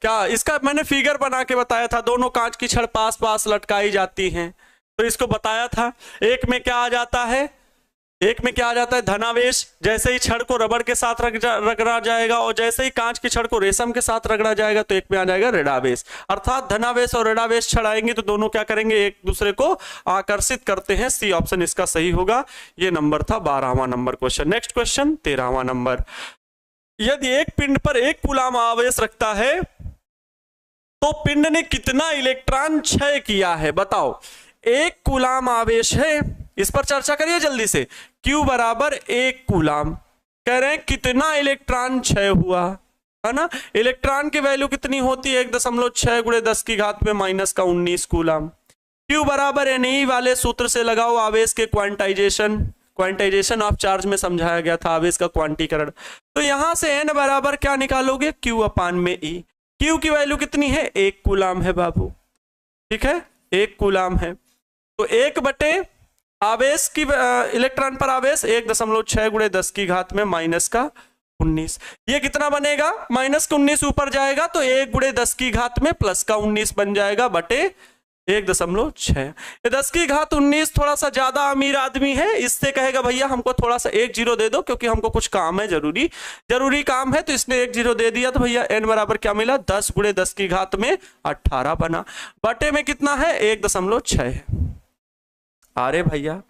क्या इसका मैंने फिगर बना के बताया था, दोनों कांच की छड़ पास पास लटकाई जाती हैं, तो इसको बताया था। एक में क्या आ जाता है? एक में क्या आ जाता है? धनावेश। जैसे ही छड़ को रबड़ के साथ रगड़ा जाएगा और जैसे ही कांच की छड़ को रेशम के साथ रगड़ा जाएगा तो एक में आ जाएगा ऋणावेश। अर्थात धनावेश और ऋणावेश छड़ आएंगे तो दोनों क्या करेंगे? एक दूसरे को आकर्षित करते हैं। सी ऑप्शन इसका सही होगा। ये नंबर था 12वां नंबर क्वेश्चन। नेक्स्ट क्वेश्चन 13वां नंबर, यदि एक पिंड पर 1 कूलाम आवेश रखता है तो पिंड ने कितना इलेक्ट्रॉन क्षय किया है? बताओ। 1 कूलाम आवेश है, इस पर चर्चा करिए जल्दी से। Q बराबर 1 कूलाम, कह रहे हैं कितना इलेक्ट्रॉन क्षय हुआ, है ना? इलेक्ट्रॉन की वैल्यू कितनी होती है? 1.6 × 10 की घात में -19 कूलाम। Q बराबर Ne वाले सूत्र से लगाओ आवेश के क्वांटाइजेशन ऑफ चार्ज में समझाया गया था आवेश का क्वांटीकरण। तो यहां से N बराबर क्या निकालोगे? Q/E। Q की वैल्यू कितनी है? 1 कूलाम है बाबू। ठीक है, 1 कूलाम है, तो 1 बटे आवेश की इलेक्ट्रॉन पर आवेश 1.6 × 10 की घात में -19। ये कितना बनेगा? -19 ऊपर जाएगा तो 1 × 10 की घात में +19 बन जाएगा बटे 1.6। 10 की घात 19 थोड़ा सा ज्यादा अमीर आदमी है, इससे कहेगा भैया हमको थोड़ा सा 1 0 दे दो क्योंकि हमको कुछ काम है, जरूरी काम है, तो इसने 1 0 दे दिया। तो भैया n बराबर क्या मिला? 10 × 10 की घात में 18 बना, बटे में कितना है? 1.6 है। अरे भैया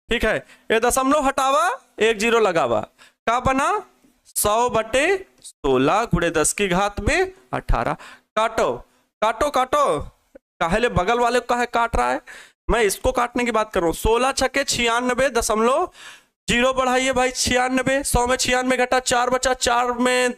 ठीक है, ये दशमलव हटावा 1 0 लगावा, क्या बना? 100 बटे 16 × 10 की घात में 18। काटो काटो काटो, काहे बगल वाले को काहे काट रहा है? मैं इसको काटने की बात कर रहा हूँ। 16 छक्के 96 दशमलव 0 बढ़ाइए भाई 96। 100 में 96 घटा 4 बचा, 4 में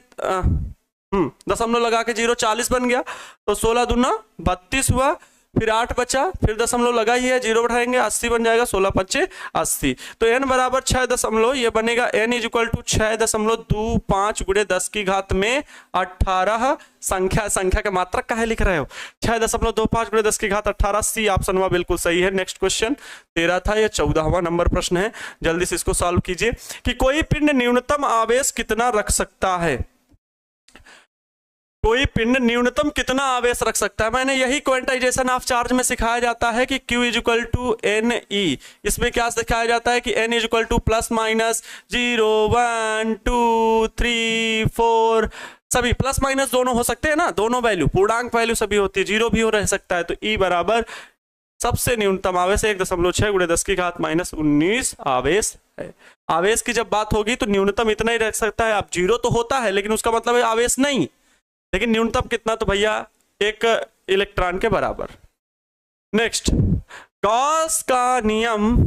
दशमलव लगा के 0 40 बन गया, तो 16 दूना 32 हुआ, फिर 8 बचा, फिर दशमलव लगा ही है, 0 बढ़ाएंगे 80 बन जाएगा, 16 5 80। तो n बराबर 6 दशमलव, ये बनेगा n = 6.25 × 10 की घात में 18। संख्या का मात्रक काहे लिख रहे हो? 6.25 × 10 की घात 18। सी ऑप्शन हुआ बिल्कुल सही है। नेक्स्ट क्वेश्चन 13 था, ये 14वां नंबर प्रश्न है, जल्दी से इसको सॉल्व कीजिए कि कोई पिंड न्यूनतम आवेश कितना रख सकता है? कोई पिंड न्यूनतम कितना आवेश रख सकता है? मैंने यही क्वांटाइजेशन ऑफ चार्ज में सिखाया जाता है कि Q = Ne। इसमें क्या सिखाया जाता है कि N = ±0 1 2 3 4, सभी प्लस माइनस दोनों हो सकते हैं ना, दोनों वैल्यू, पूर्णांक वैल्यू सभी होती है, 0 भी हो रह सकता है। तो E बराबर सबसे न्यूनतम आवेश 1.6 × 10 की घात -19 आवेश है। आवेश की जब बात होगी तो न्यूनतम इतना ही रख सकता है। अब 0 तो होता है लेकिन उसका मतलब है आवेश नहीं, लेकिन न्यूनतम कितना? तो भैया 1 इलेक्ट्रॉन के बराबर। नेक्स्ट, गॉस का नियम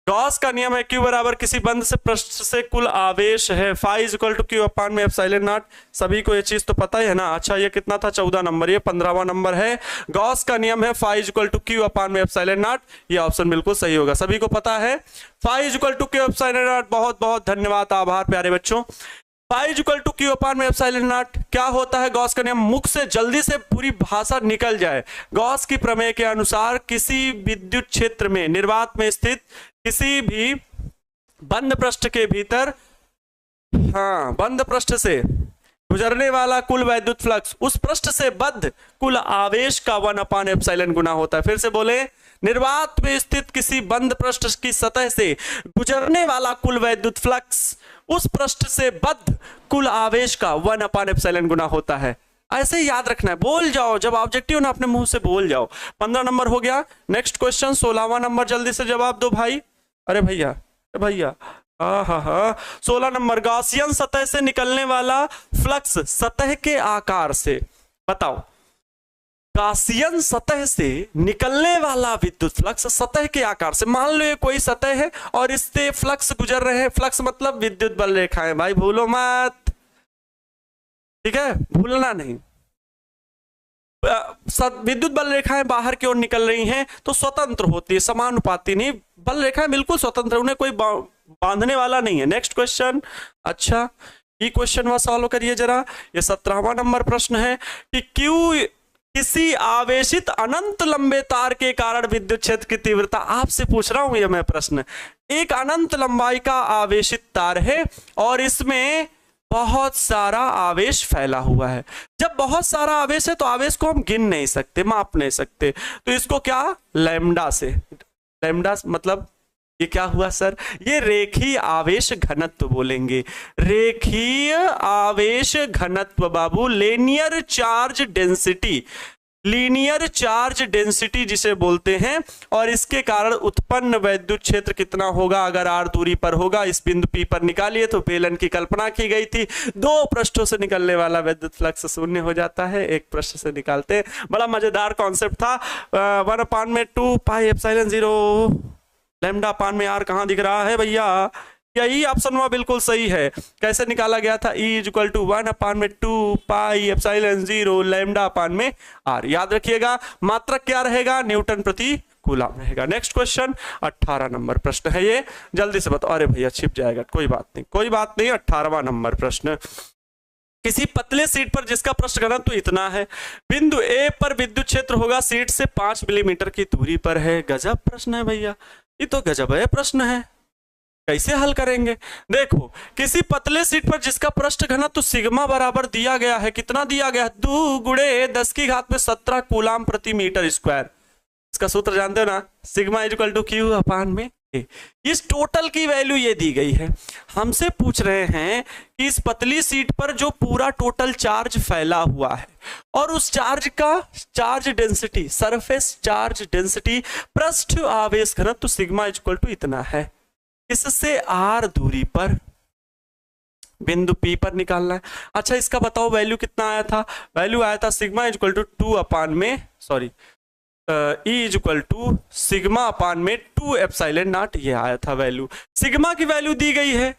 गॉस का नियम है Q बराबर किसी बंद से पृष्ठ से कुल आवेश है phi is equal to Q upon में एप्सिलॉन नॉट। सभी को ये चीज तो पता ही है ना। अच्छा ये कितना था 14 नंबर, ये 15वां नंबर है। गॉस का नियम है phi is equal to Q upon में एप्सिलॉन नॉट। ये ऑप्शन बिल्कुल सही होगा, सभी को पता है phi is equal to Q epsilon naught. बहुत बहुत धन्यवाद, आभार प्यारे बच्चों। Phi is equal to Q upon में एप्सिलॉन नॉट क्या होता है? गॉस का नियम, मुख से जल्दी से पूरी भाषा निकल जाए। गॉस की प्रमेय के अनुसार किसी विद्युत क्षेत्र में निर्वात में स्थित किसी भी बंद पृष्ठ के भीतर, हाँ बंद पृष्ठ से गुजरने वाला कुल वैद्युत फ्लक्स उस पृष्ठ से बद्ध कुल आवेश का 1 अपान एप्सिलॉन गुना होता है। फिर से बोले, निर्वात में स्थित किसी बंद पृष्ठ की सतह से गुजरने वाला कुल वैद्युत फ्लक्स उस पृष्ठ से बद्ध कुल आवेश का 1 अपान एप्सिलॉन गुना होता है। ऐसे ही याद रखना है, बोल जाओ जब ऑब्जेक्टिव ना अपने मुंह से बोल जाओ। 15 नंबर हो गया। नेक्स्ट क्वेश्चन 16वां नंबर, जल्दी से जवाब दो भाई। अरे भैया भैया, हाँ 16 नंबर, गॉसियन सतह से निकलने वाला फ्लक्स सतह के आकार से, बताओ गॉसियन सतह से निकलने वाला विद्युत फ्लक्स सतह के आकार से। मान लो ये कोई सतह है और इससे फ्लक्स गुजर रहे हैं, फ्लक्स मतलब विद्युत बल रेखाएं, भाई भूलो मत, ठीक है, भूलना नहीं। विद्युत बल रेखाएं बाहर की ओर निकल रही हैं तो स्वतंत्र होती है, समानुपाती नहीं, बल रेखाएं बिल्कुल स्वतंत्र, उन्हें कोई बांधने वाला नहीं है। नेक्स्ट क्वेश्चन, अच्छा ये क्वेश्चन वह सॉल्व करिए जरा। ये 17वां नंबर प्रश्न है कि क्यों किसी आवेशित अनंत लंबे तार के कारण विद्युत क्षेत्र की तीव्रता, आपसे पूछ रहा हूं ये मैं प्रश्न, एक अनंत लंबाई का आवेशित तार है और इसमें बहुत सारा आवेश फैला हुआ है। जब बहुत सारा आवेश है तो आवेश को हम गिन नहीं सकते, माप नहीं सकते, तो इसको क्या लैम्डा से, लैम्डा मतलब ये क्या हुआ सर? ये रेखीय आवेश घनत्व बोलेंगे, रेखीय आवेश घनत्व बाबू, linear charge density, linear charge density जिसे बोलते हैं। और इसके कारण उत्पन्न वैद्युत क्षेत्र कितना होगा अगर r दूरी पर होगा? इस बिंदु P पर निकालिए तो बेलन की कल्पना की गई थी, दो पृष्ठों से निकलने वाला वैद्युत फ्लक्स शून्य हो जाता है, एक पृष्ठ से निकालते। बड़ा मजेदार कॉन्सेप्ट था। 1 अपान में 2 पाई एप्सिलॉन 0 लैम्डा अपान में r कहां दिख रहा है भैया? यही ऑप्शन हुआ, बिल्कुल सही है। कैसे निकाला गया था? E इज इक्वल टू 1 अपान में 2 पाई एप्सिलॉन 0 लैम्डा अपान में r। याद रखिएगा मात्रक क्या रहेगा? न्यूटन प्रति कूलम रहेगा। नेक्स्ट क्वेश्चन 18 नंबर प्रश्न है ये, जल्दी से बताओ। अरे भैया छिप जाएगा, कोई बात नहीं कोई बात नहीं। 18वां नंबर प्रश्न, किसी पतले सीट पर जिसका पृष्ठ घनत्व इतना है, बिंदु A पर विद्युत क्षेत्र होगा सीट से 5 मिलीमीटर की दूरी पर है। गजब प्रश्न है भैया, ये तो गजब है प्रश्न है, कैसे हल करेंगे? देखो, किसी पतले सीट पर जिसका पृष्ठ घनत्व तो सिग्मा बराबर दिया गया है, कितना दिया गया है? 2 गुणे 10 की घात में 17 कूलम प्रति मीटर स्क्वायर। इसका सूत्र जानते हो ना, sigma is equal to Q upon में A। इस टोटल की वैल्यू ये दी गई है। हमसे पूछ रहे हैं कि इस पतली सीट पर जो पूरा टोटल चार्ज फैला हुआ है और उस चार्ज का charge density, surface charge density, पृष्ठ आवेश घनत्व तो सिग्मा इज इक्वल टू इतना है। इससे r दूरी पर बिंदु P पर निकालना है। अच्छा इसका बताओ वैल्यू कितना आया था? वैल्यू आया था sigma is equal to 2 upon में, sorry E is equal to sigma upon में 2 एप्सिलॉन नॉट, ये आया था वैल्यू। सिग्मा की वैल्यू दी गई है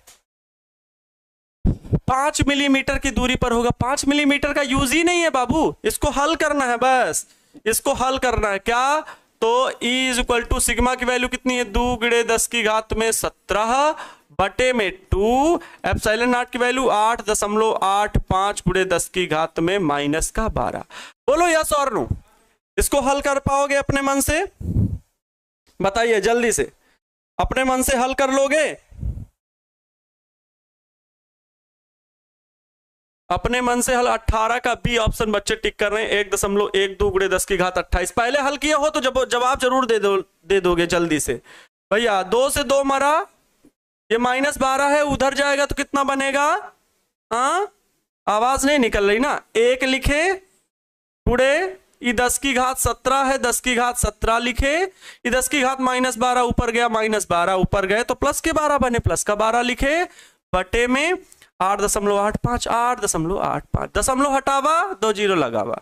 5 मिलीमीटर की दूरी पर होगा। 5 मिलीमीटर का यूज ही नहीं है बाबू, इसको हल करना है, बस इसको हल करना है। क्या? तो E is equal to sigma की वैल्यू कितनी है? 2 गुणे 10 की घात में 17 बटे में 2, एप्सिलॉन नॉट की वैल्यू 8.85 गुणे 10 की घात में -12। बोलो यस और नो, इसको हल कर पाओगे अपने मन से? बताइए जल्दी से, अपने मन से हल कर लोगे? अपने मन से हल। 18 का बी ऑप्शन बच्चे टिक कर रहे हैं। 1.12 गुणे 10 की घात 28। पहले हल किया हो तो जवाब जरूर दे दोगे जल्दी से। भैया 2 से 2 मरा, ये -12 है, उधर जाएगा तो कितना बनेगा? हाँ आवाज नहीं निकल रही ना। 1 लिखे गुणे ये 10 की घात 17 है, 10 की घात 17 लिखे, ये 10 की घात -12 ऊपर गया, -12 ऊपर गए तो प्लस के 12 बने, प्लस का 12 लिखे बटे में 8.85, 8.85, दशमलव हटावा 2 जीरो लगावा,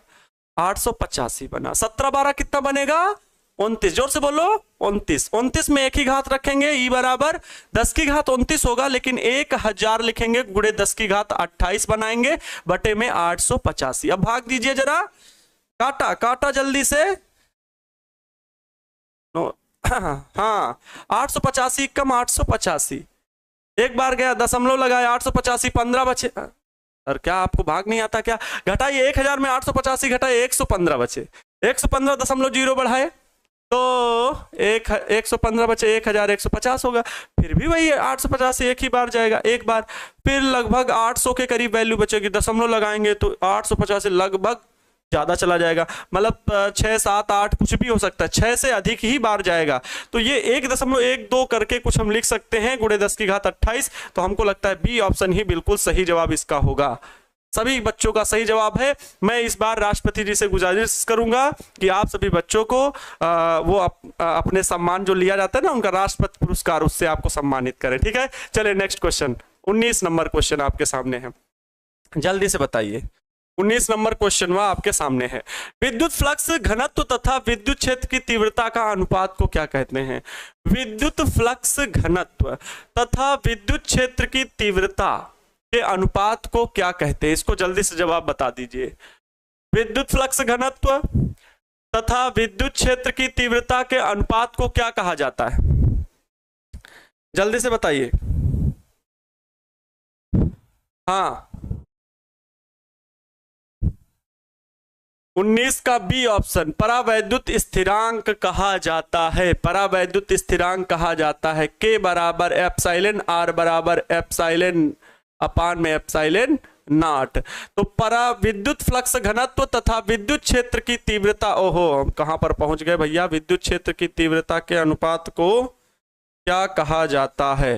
885 बना। 17 12 कितना बनेगा? 29, जोर से बोलो 29। 29 में एक ही घात रखेंगे, ई बराबर 10 की घात 29 होगा, लेकिन 1000 लिखेंगे गुणे 10 की घात 28 बनाएंगे बटे में 885। अब भाग दीजिए जरा, काटा काटा जल्दी से। हाँ 885 कम 885, एक बार गया दशमलव लगाया 885, 15 बचे। और क्या आपको भाग नहीं आता क्या? घटाइए 1000 में 885 घटाइए 115 बचे, 115.0 बढ़ाए तो 115 बचे, 1150 होगा। फिर भी वही 850 एक ही बार जाएगा, एक बार। फिर लगभग 800 के करीब वैल्यू बचेगी, दशमलव लगाएंगे तो 850 से लगभग ज्यादा चला जाएगा, मतलब 6, 7, 8 कुछ भी हो सकता है, 6 से अधिक ही बार जाएगा। तो ये 1.12 करके कुछ हम लिख सकते हैं गुणे 10 की घात 28। तो हमको लगता है बी ऑप्शन ही बिल्कुल सही जवाब इसका होगा। सभी बच्चों का सही जवाब है। मैं इस बार राष्ट्रपति जी से गुजारिश करूंगा कि आप सभी बच्चों को अपने सम्मान जो लिया जाता है ना, उनका राष्ट्रपति पुरस्कार, उससे आपको सम्मानित करें। ठीक है, चलिए नेक्स्ट क्वेश्चन, 19 नंबर क्वेश्चन आपके सामने है, जल्दी से बताइए। 19 नंबर क्वेश्चन वह आपके सामने है। विद्युत फ्लक्स घनत्व तथा विद्युत क्षेत्र की तीव्रता का अनुपात को क्या कहते हैं? विद्युत फ्लक्स घनत्व तथा विद्युत क्षेत्र की तीव्रता के अनुपात को क्या कहते हैं? इसको जल्दी से जवाब बता दीजिए। विद्युत फ्लक्स घनत्व तथा विद्युत क्षेत्र की तीव्रता के अनुपात को क्या कहा जाता है? जल्दी से बताइए। हाँ 19 का बी ऑप्शन, परावैद्युत स्थिरांक कहा जाता है। परावैद्युत स्थिरांक कहा जाता है के बराबर एप्सिलॉन, आर बराबर एप्सिलॉन अपान में एप्सिलॉन नॉट। तो परा विद्युत फ्लक्स घनत्व तथा विद्युत क्षेत्र की तीव्रता, ओहो हम कहां पर पहुंच गए भैया, विद्युत क्षेत्र की तीव्रता के अनुपात को क्या कहा जाता है?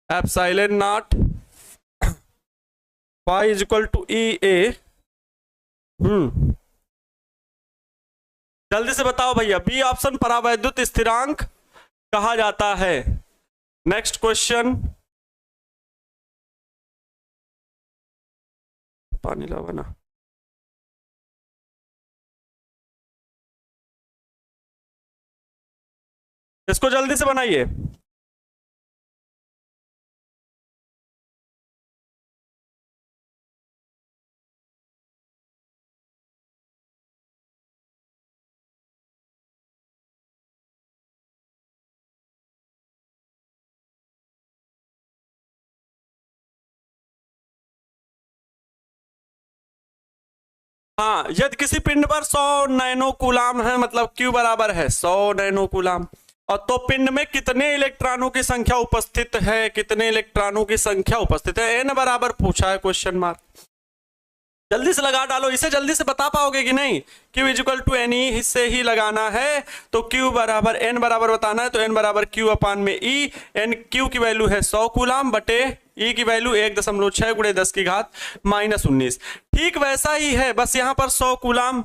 Epsilon naught pi is equal to E A. जल्दी से बताओ भैया, बी ऑप्शन परावैद्युत स्थिरांक कहा जाता है। नेक्स्ट क्वेश्चन, पानी लावा ना। इसको जल्दी से बनाइए। हाँ, यदि किसी पिंड पर 100 नैनो कूलाम है, मतलब क्यू बराबर है 100 नैनो कूलाम, और तो पिंड में कितने इलेक्ट्रॉनों की संख्या उपस्थित है? कितने इलेक्ट्रॉनों की संख्या उपस्थित है? एन बराबर पूछा है क्वेश्चन मार्क। जल्दी से लगा डालो, इसे जल्दी से बता पाओगे कि नहीं? Q is equal to n e से ही लगाना है, तो Q बराबर एन बराबर बताना है, तो एन बराबर Q अपान में ई। एन Q की वैल्यू है 100 कूलाम बटे ई की वैल्यू 1.6 गुणे 10 की घात -19। ठीक वैसा ही है, बस यहाँ पर 100 कूलाम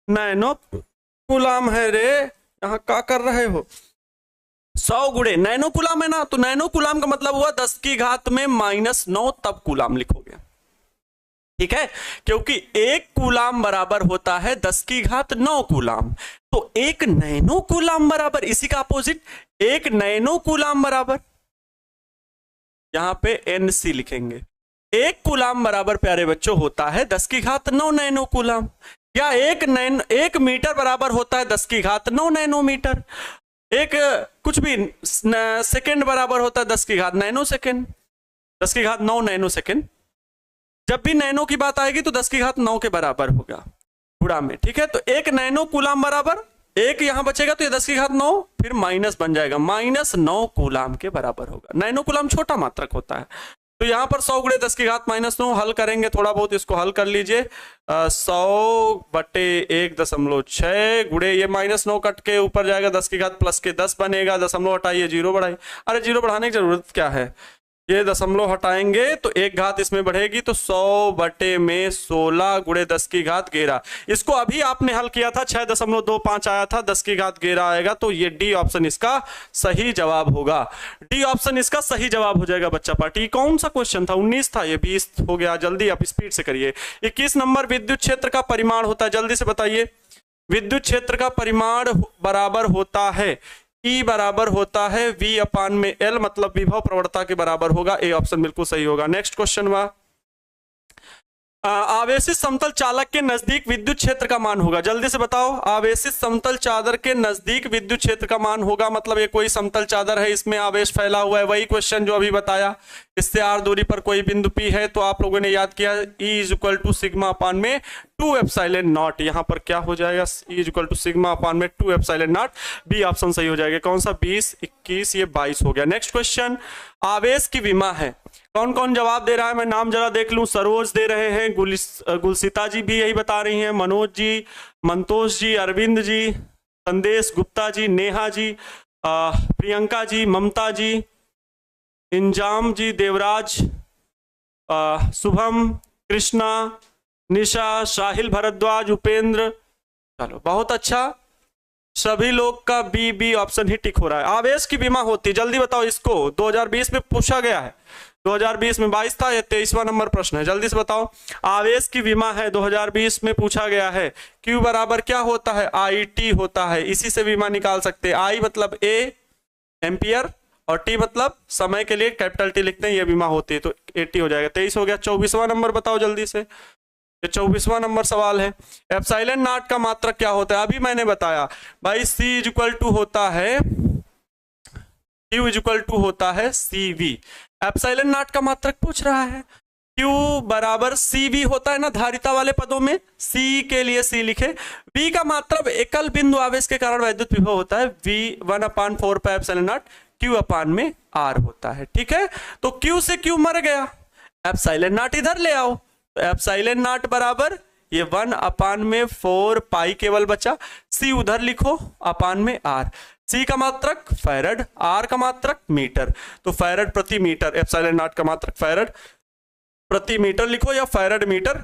नैनो कूलाम है रे, यहाँ क्या कर रहे हो? 100 गुणे नैनो कूलाम है ना, तो नैनो कूलाम का मतलब हुआ 10 की घात में -9, तब कूलाम लिखोगे। ठीक है, क्योंकि 1 कूलाम बराबर होता है 10 की घात 9 कूलाम, तो 1 नैनो कूलाम बराबर, इसी का अपोजिट 1 नैनो कूलाम बराबर, यहां पे NC लिखेंगे। 1 कूलाम बराबर प्यारे बच्चों होता है 10 की घात 9 नैनो कूलाम, या 1 मीटर बराबर होता है 10 की घात 9 नैनोमीटर। एक कुछ भी सेकंड बराबर होता है 10 की घात नैनो सेकंड, 10 की घात 9 नैनो सेकंड। जब भी नैनो की बात आएगी तो 10 की घात 9 के बराबर होगा गुणा में। ठीक है, तो 1 नैनो कूलाम बराबर, 1 यहां बचेगा तो ये 10 की घात 9 फिर माइनस बन जाएगा, -9 कूलाम के बराबर होगा। नैनो कूलाम छोटा मात्रक होता है, तो यहां पर 100 गुणे 10 की घात -9 हल करेंगे, थोड़ा बहुत इसको हल कर लीजिए। 100 बटे 1.6 गुणे ये -9 कट के ऊपर जाएगा, 10 की घात प्लस के 10 बनेगा, दशमलव हटाइए 0 बढ़ाइए। अरे 0 बढ़ाने की जरूरत क्या है, ये दशमलव हटाएंगे तो 1 घात इसमें बढ़ेगी, तो 100 बटे में 16 गुणे 10 की घात 11। इसको अभी आपने हल किया था 6.25 आया था, 10 की घात 11 आएगा, तो ये डी ऑप्शन इसका सही जवाब होगा। डी ऑप्शन इसका सही जवाब हो जाएगा बच्चा पार्टी। कौन सा क्वेश्चन था? 19 था, ये 20 हो गया। जल्दी आप स्पीड से करिए। 21 नंबर विद्युत क्षेत्र का परिमाण होता है, जल्दी से बताइए। विद्युत क्षेत्र का परिमाण बराबर होता है, E बराबर होता है V अपान में L, मतलब विभव प्रवणता के बराबर होगा। ए ऑप्शन बिल्कुल सही होगा। नेक्स्ट क्वेश्चन हुआ, आवेशित समतल चालक के नजदीक विद्युत क्षेत्र का मान होगा। जल्दी से बताओ, आवेशित समतल चादर के नजदीक विद्युत क्षेत्र का मान होगा, मतलब ये कोई समतल चादर है, इसमें आवेश फैला हुआ है, वही क्वेश्चन जो अभी बताया। इससे r दूरी पर कोई बिंदु P है, तो आप लोगों ने याद किया E is equal to sigma upon में 2 एप्सिलॉन नॉट। यहाँ पर क्या हो जाएगा, E is equal to sigma upon में 2 एप्सिलॉन नॉट। बी ऑप्शन सही हो जाएगा। कौन सा, 20, 21, ये 22 हो गया। नेक्स्ट क्वेश्चन, आवेश की विमा है। कौन कौन जवाब दे रहा है, मैं नाम जरा देख लूं। सरोज दे रहे हैं, गुलसिता जी भी यही बता रही हैं, मनोज जी, मंतोष जी, अरविंद जी, संदेश गुप्ता जी, नेहा जी, प्रियंका जी, ममता जी, इंजाम जी, देवराज, शुभम, कृष्णा, निशा, साहिल भारद्वाज, उपेंद्र। चलो बहुत अच्छा, सभी लोग का बी ऑप्शन ही टिक हो रहा है। आवेश की बीमा होती, जल्दी बताओ इसको, 2020 में पूछा गया है। 2020 में 22 था, ये 23वां नंबर प्रश्न है। जल्दी से बताओ, आवेश की विमा है, 2020 में पूछा गया है। Q बराबर क्या होता है, IT होता है। इसी से विमा निकाल सकते हैं। I मतलब A एम्पियर और T मतलब समय के लिए कैपिटल T लिखते हैं, ये विमा होती है, तो 80 हो जाएगा। 23 हो गया। 24वां नंबर बताओ जल्दी से, ये 24वां नंबर सवाल है। एप्सिलॉन नॉट का मात्रक क्या होता है, अभी मैंने बताया भाई, C इज इक्वल टू होता है, Q इज इक्वल टू होता है CV। एप्सिलॉन नॉट का मात्रक पूछ रहा है, Q बराबर CV होता है ना धारिता वाले पदों में, C के लिए C लिखे। V का मात्रक एकल बिंदु आवेश के कारण वैद्युत विभव होता है, V 1/4 pi epsilon not, Q upon में R होता है। ठीक है, तो Q से Q मर गया, एप्सिलॉन नॉट इधर ले आओ, तो एप्सिलॉन नॉट बराबर ये 1/4 पाई केवल बचा। C उधर लिखो अपान में R। C का मात्रक फैरड, R का मात्रक मीटर, तो फैरड प्रति मीटर, एप्सिलॉन नॉट का मात्रक फैरड प्रति मीटर लिखो या फैरड मीटर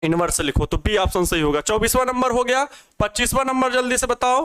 इनवर्स लिखो, तो बी ऑप्शन सही होगा। 24वां नंबर हो गया। 25वां नंबर जल्दी से बताओ,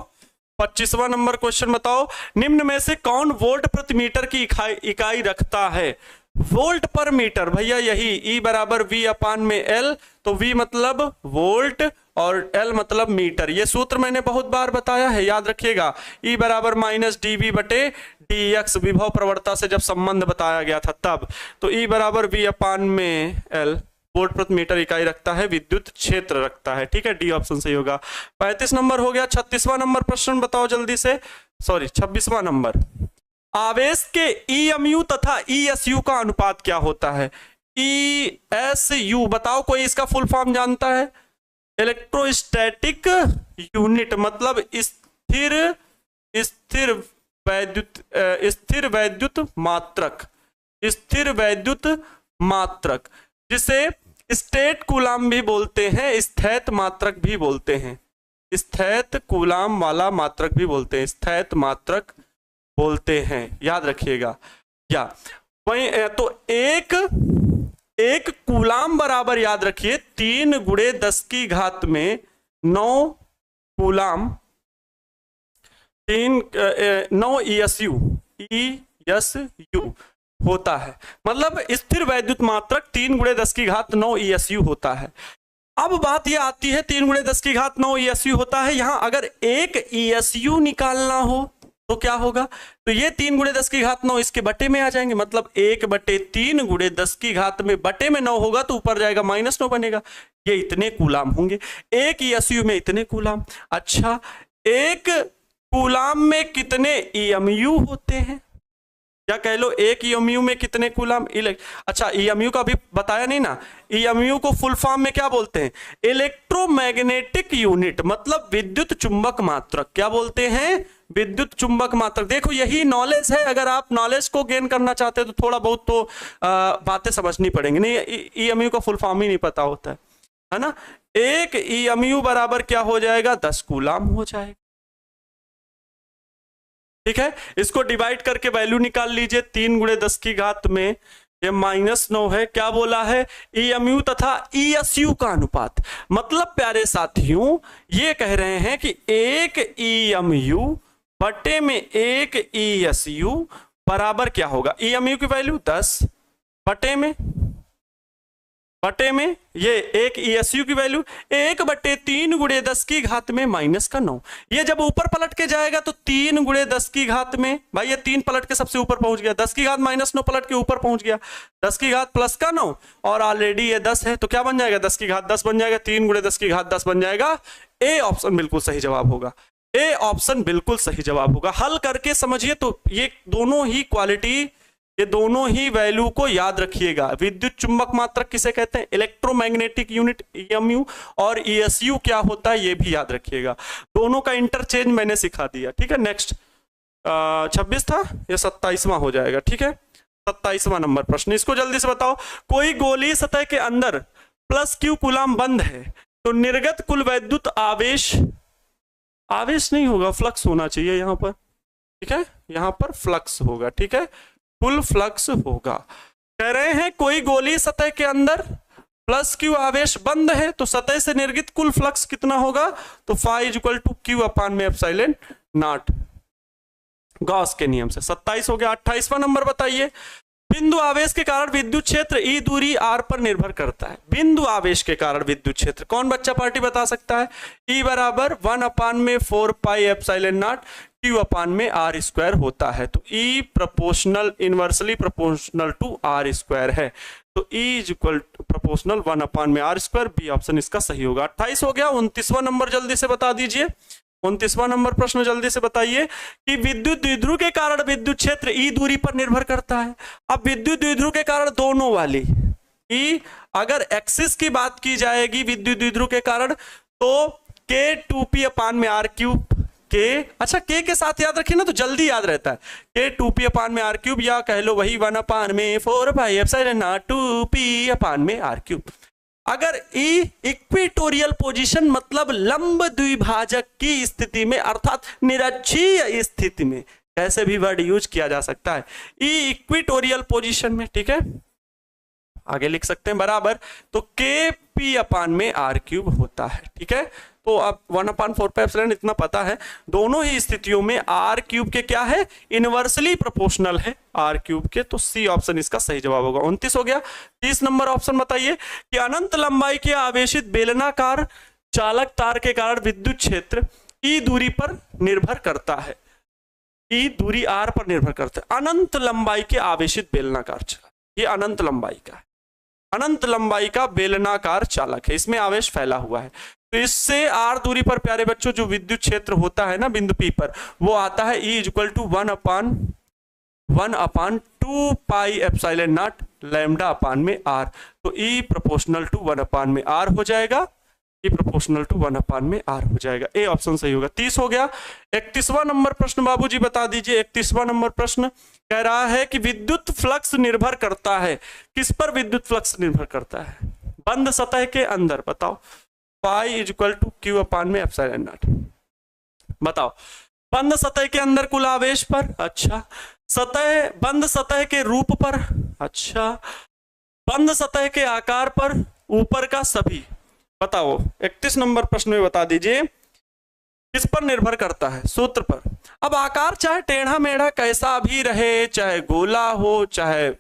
25वां नंबर क्वेश्चन बताओ, निम्न में से कौन वोल्ट प्रति मीटर की इकाई रखता है। वोल्ट पर मीटर, भैया यही E बराबर V अपान में L, तो V मतलब वोल्ट और L मतलब मीटर। ये सूत्र मैंने बहुत बार बताया है, याद रखिएगा। E बराबर माइनस dV बटे dx, विभव प्रवणता से जब संबंध बताया गया था तब। तो E बराबर V अपान में L, वोल्ट प्रति मीटर इकाई रखता है, विद्युत क्षेत्र रखता है। ठीक है, डी ऑप्शन सही होगा। 35 नंबर हो गया। 36वां नंबर प्रश्न बताओ जल्दी से, सॉरी 26वां नंबर, आवेश के EMU तथा ESU का अनुपात क्या होता है। ESU बताओ, कोई इसका फुल फॉर्म जानता है। इलेक्ट्रोस्टैटिक यूनिट, मतलब स्थिर वैद्युत मात्रक, स्थिर वैद्युत मात्रक, जिसे स्टेट कूलाम भी बोलते हैं, स्थैत मात्रक भी बोलते हैं, स्थैत कूलाम वाला मात्रक भी बोलते हैं, स्थैत मात्रक बोलते हैं, याद रखिएगा। या वही तो एक कूलाम बराबर, याद रखिए, 3 × 10 की घात में 9 कूलाम, 9 ESU होता है। मतलब स्थिर वैद्युत मात्रक 3 × 10 की घात 9 ESU होता है। अब बात यह आती है, 3 × 10 की घात 9 ESU होता है, यहां अगर 1 ESU निकालना हो तो क्या होगा, तो ये 3 × 10 की घात 9 इसके बटे में आ जाएंगे, मतलब 1/3 × 10 की घात में बटे में 9 होगा, तो ऊपर जाएगा -9 बनेगा। ये इतने कूलाम होंगे, 1 ESU में इतने कूलाम। अच्छा, 1 कूलाम में कितने EMU होते हैं, क्या कह लो, 1 EMU में कितने कूलाम। अच्छा, EMU का भी बताया नहीं ना, EMU को फुल फॉर्म में क्या बोलते हैं, इलेक्ट्रोमैग्नेटिक यूनिट, मतलब विद्युत चुंबक मात्रक। क्या बोलते हैं, विद्युत चुंबक मात्रक। देखो यही नॉलेज है, अगर आप नॉलेज को गेन करना चाहते हैं तो थोड़ा बहुत तो बातें समझनी पड़ेंगी। नहीं, EMU का फुल फॉर्म ही नहीं पता होता है ना। 1 EMU बराबर क्या हो जाएगा, 10 कूलाम हो जाएगा। ठीक है, इसको डिवाइड करके वैल्यू निकाल लीजिए, 3 × 10 की घात में ये -9 है। क्या बोला है, EMU तथा ESU का अनुपात, मतलब प्यारे साथियों ये कह रहे हैं कि 1 EMU बटे में 1 ESU बराबर क्या होगा, EMU की वैल्यू 10 बटे में बटे में ये एक ESU की वैल्यू 1/3 गुणे 10 की घात में -9। ये जब ऊपर पलट के जाएगा तो 3 गुणे 10 की घात में, भाई ये 3 पलट के सबसे ऊपर पहुंच गया, 10 की घात -9 पलट के ऊपर पहुंच गया, 10 की घात +9 और ऑलरेडी ये 10 है तो क्या बन जाएगा, 10 की घात 10 बन जाएगा, 3 गुणे 10 की घात 10 बन जाएगा। ए ऑप्शन बिल्कुल सही जवाब होगा, ए ऑप्शन बिल्कुल सही जवाब होगा। हल करके समझिए तो ये दोनों ही क्वालिटी, ये दोनों ही वैल्यू को याद रखिएगा। विद्युत चुंबक मात्रक किसे कहते हैं, इलेक्ट्रोमैग्नेटिक यूनिट EMU, और ESU क्या होता है ये भी याद रखिएगा। दोनों का इंटरचेंज मैंने सिखा दिया, ठीक है। नेक्स्ट 26 था, ये 27वां हो जाएगा, ठीक है। 27वां नंबर प्रश्न, इसको जल्दी से बताओ। कोई गोलीय सतह के अंदर +Q कूलम बंद है तो निर्गत कुल वैद्युत आवेश, आवेश नहीं होगा, फ्लक्स होना चाहिए यहां पर, ठीक है, यहां पर फ्लक्स होगा, ठीक है, कुल फ्लक्स होगा। कह रहे हैं कोई गोलीय सतह के अंदर +Q आवेश बंद है तो सतह से निर्गित कुल फ्लक्स कितना होगा, तो phi = Q/μ0 गॉस के नियम से। 27 हो गया। 28वां नंबर बताइए। बिंदु आवेश के कारण विद्युत क्षेत्र E दूरी r पर निर्भर करता है। बिंदु आवेश के कारण विद्युत क्षेत्र, कौन बच्चा पार्टी बता सकता है? E = 1/4πε0 Q/r² होता है, तो E proportional, inversely proportional to r² है, तो E = proportional 1/r²। B option इसका सही होगा। 28 हो गया। 29वां नंबर जल्दी से बता दीजिए। 29वां नंबर प्रश्न जल्दी से बताइए कि विद्युत द्विध्रुव के कारण विद्युत क्षेत्र E दूरी पर निर्भर करता है। अब विद्युत द्विध्रुव के कारण दोनों वाली E, अगर एक्सिस की बात की जाएगी विद्युत द्विध्रुव के कारण तो K2p/r3 के, अच्छा K के साथ याद रखिए ना तो जल्दी याद रहता है, K2p/r3 या कह लो वही 1/4πε0 2p/r3। अगर E इक्वेटोरियल पोजीशन मतलब लंब द्विभाजक की स्थिति में अर्थात निरक्षीय स्थिति में, कैसे भी वर्ड यूज किया जा सकता है, E इक्वेटोरियल पोजीशन में, ठीक है, आगे लिख सकते हैं बराबर, तो Kp/r3 होता है, ठीक है। तो अब 1/4πε इतना पता है, दोनों ही स्थितियों में r³ के क्या है, इनवर्सली प्रोपोर्शनल है r³ के, तो सी ऑप्शन इसका सही जवाब होगा। 29 हो गया। 30 नंबर ऑप्शन बताइए कि अनंत लंबाई के आवेशित बेलनाकार चालक तार के कारण विद्युत क्षेत्र E दूरी पर निर्भर करता है, E दूरी r पर निर्भर करता है। अनंत लंबाई के आवेशित बेलनाकार चालक, ये अनंत लंबाई का है, अनंत लंबाई का बेलनाकार चालक है, इसमें आवेश फैला हुआ है, तो इससे r दूरी पर प्यारे बच्चों जो विद्युत क्षेत्र होता है ना बिंदु P पर, वो आता है E = 1/2πε0 λ/r, तो E प्रोपोर्शनल टू 1/r हो जाएगा, E प्रोपोर्शनल टू 1/r हो जाएगा। ए ऑप्शन सही होगा। 30 हो गया। 31वां नंबर प्रश्न बाबूजी बता दीजिए। 31वां नंबर प्रश्न कह रहा है कि विद्युत फ्लक्स निर्भर करता है, किस पर विद्युत फ्लक्स निर्भर करता है? बंद सतह के अंदर, बताओ। phi = Q/μ0 बताओ। बंद सतह के अंदर कुल आवेश पर, अच्छा। सतह, बंद सतह के रूप पर, अच्छा। बंद सतह के आकार पर, ऊपर का सभी, बताओ। 31 नंबर प्रश्न में बता दीजिए किस पर निर्भर करता है, सूत्र पर। अब आकार चाहे टेढ़ा मेढ़ा कैसा भी रहे, चाहे गोला हो, चाहे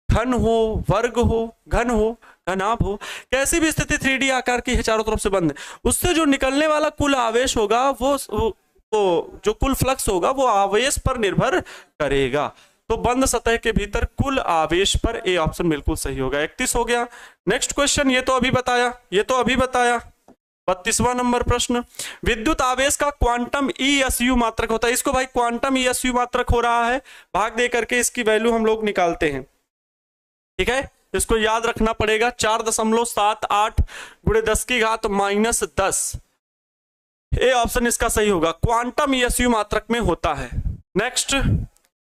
घन हो, वर्ग हो, घन हो, घनाभ हो, कैसी भी स्थिति 3D आकार की है, चारों तरफ से बंद है, उससे जो निकलने वाला कुल आवेश होगा वो जो कुल फ्लक्स होगा वो आवेश पर निर्भर करेगा। तो बंद सतह के भीतर कुल आवेश पर ए ऑप्शन बिल्कुल सही होगा। 31 हो गया। नेक्स्ट क्वेश्चन, ये तो अभी बताया, ये तो अभी बताया। 32वां नंबर प्रश्न, विद्युत आवेश का क्वांटम ESU मात्रक होता है। इसको भाई क्वांटम ESU मात्रक हो रहा है, भाग दे करके इसकी वैल्यू हम लोग निकालते हैं, ठीक है। इसको याद रखना पड़ेगा, 4.78 × 10⁻⁻10। ए ऑप्शन इसका सही होगा, क्वांटम ESU मात्रक में होता है। नेक्स्ट,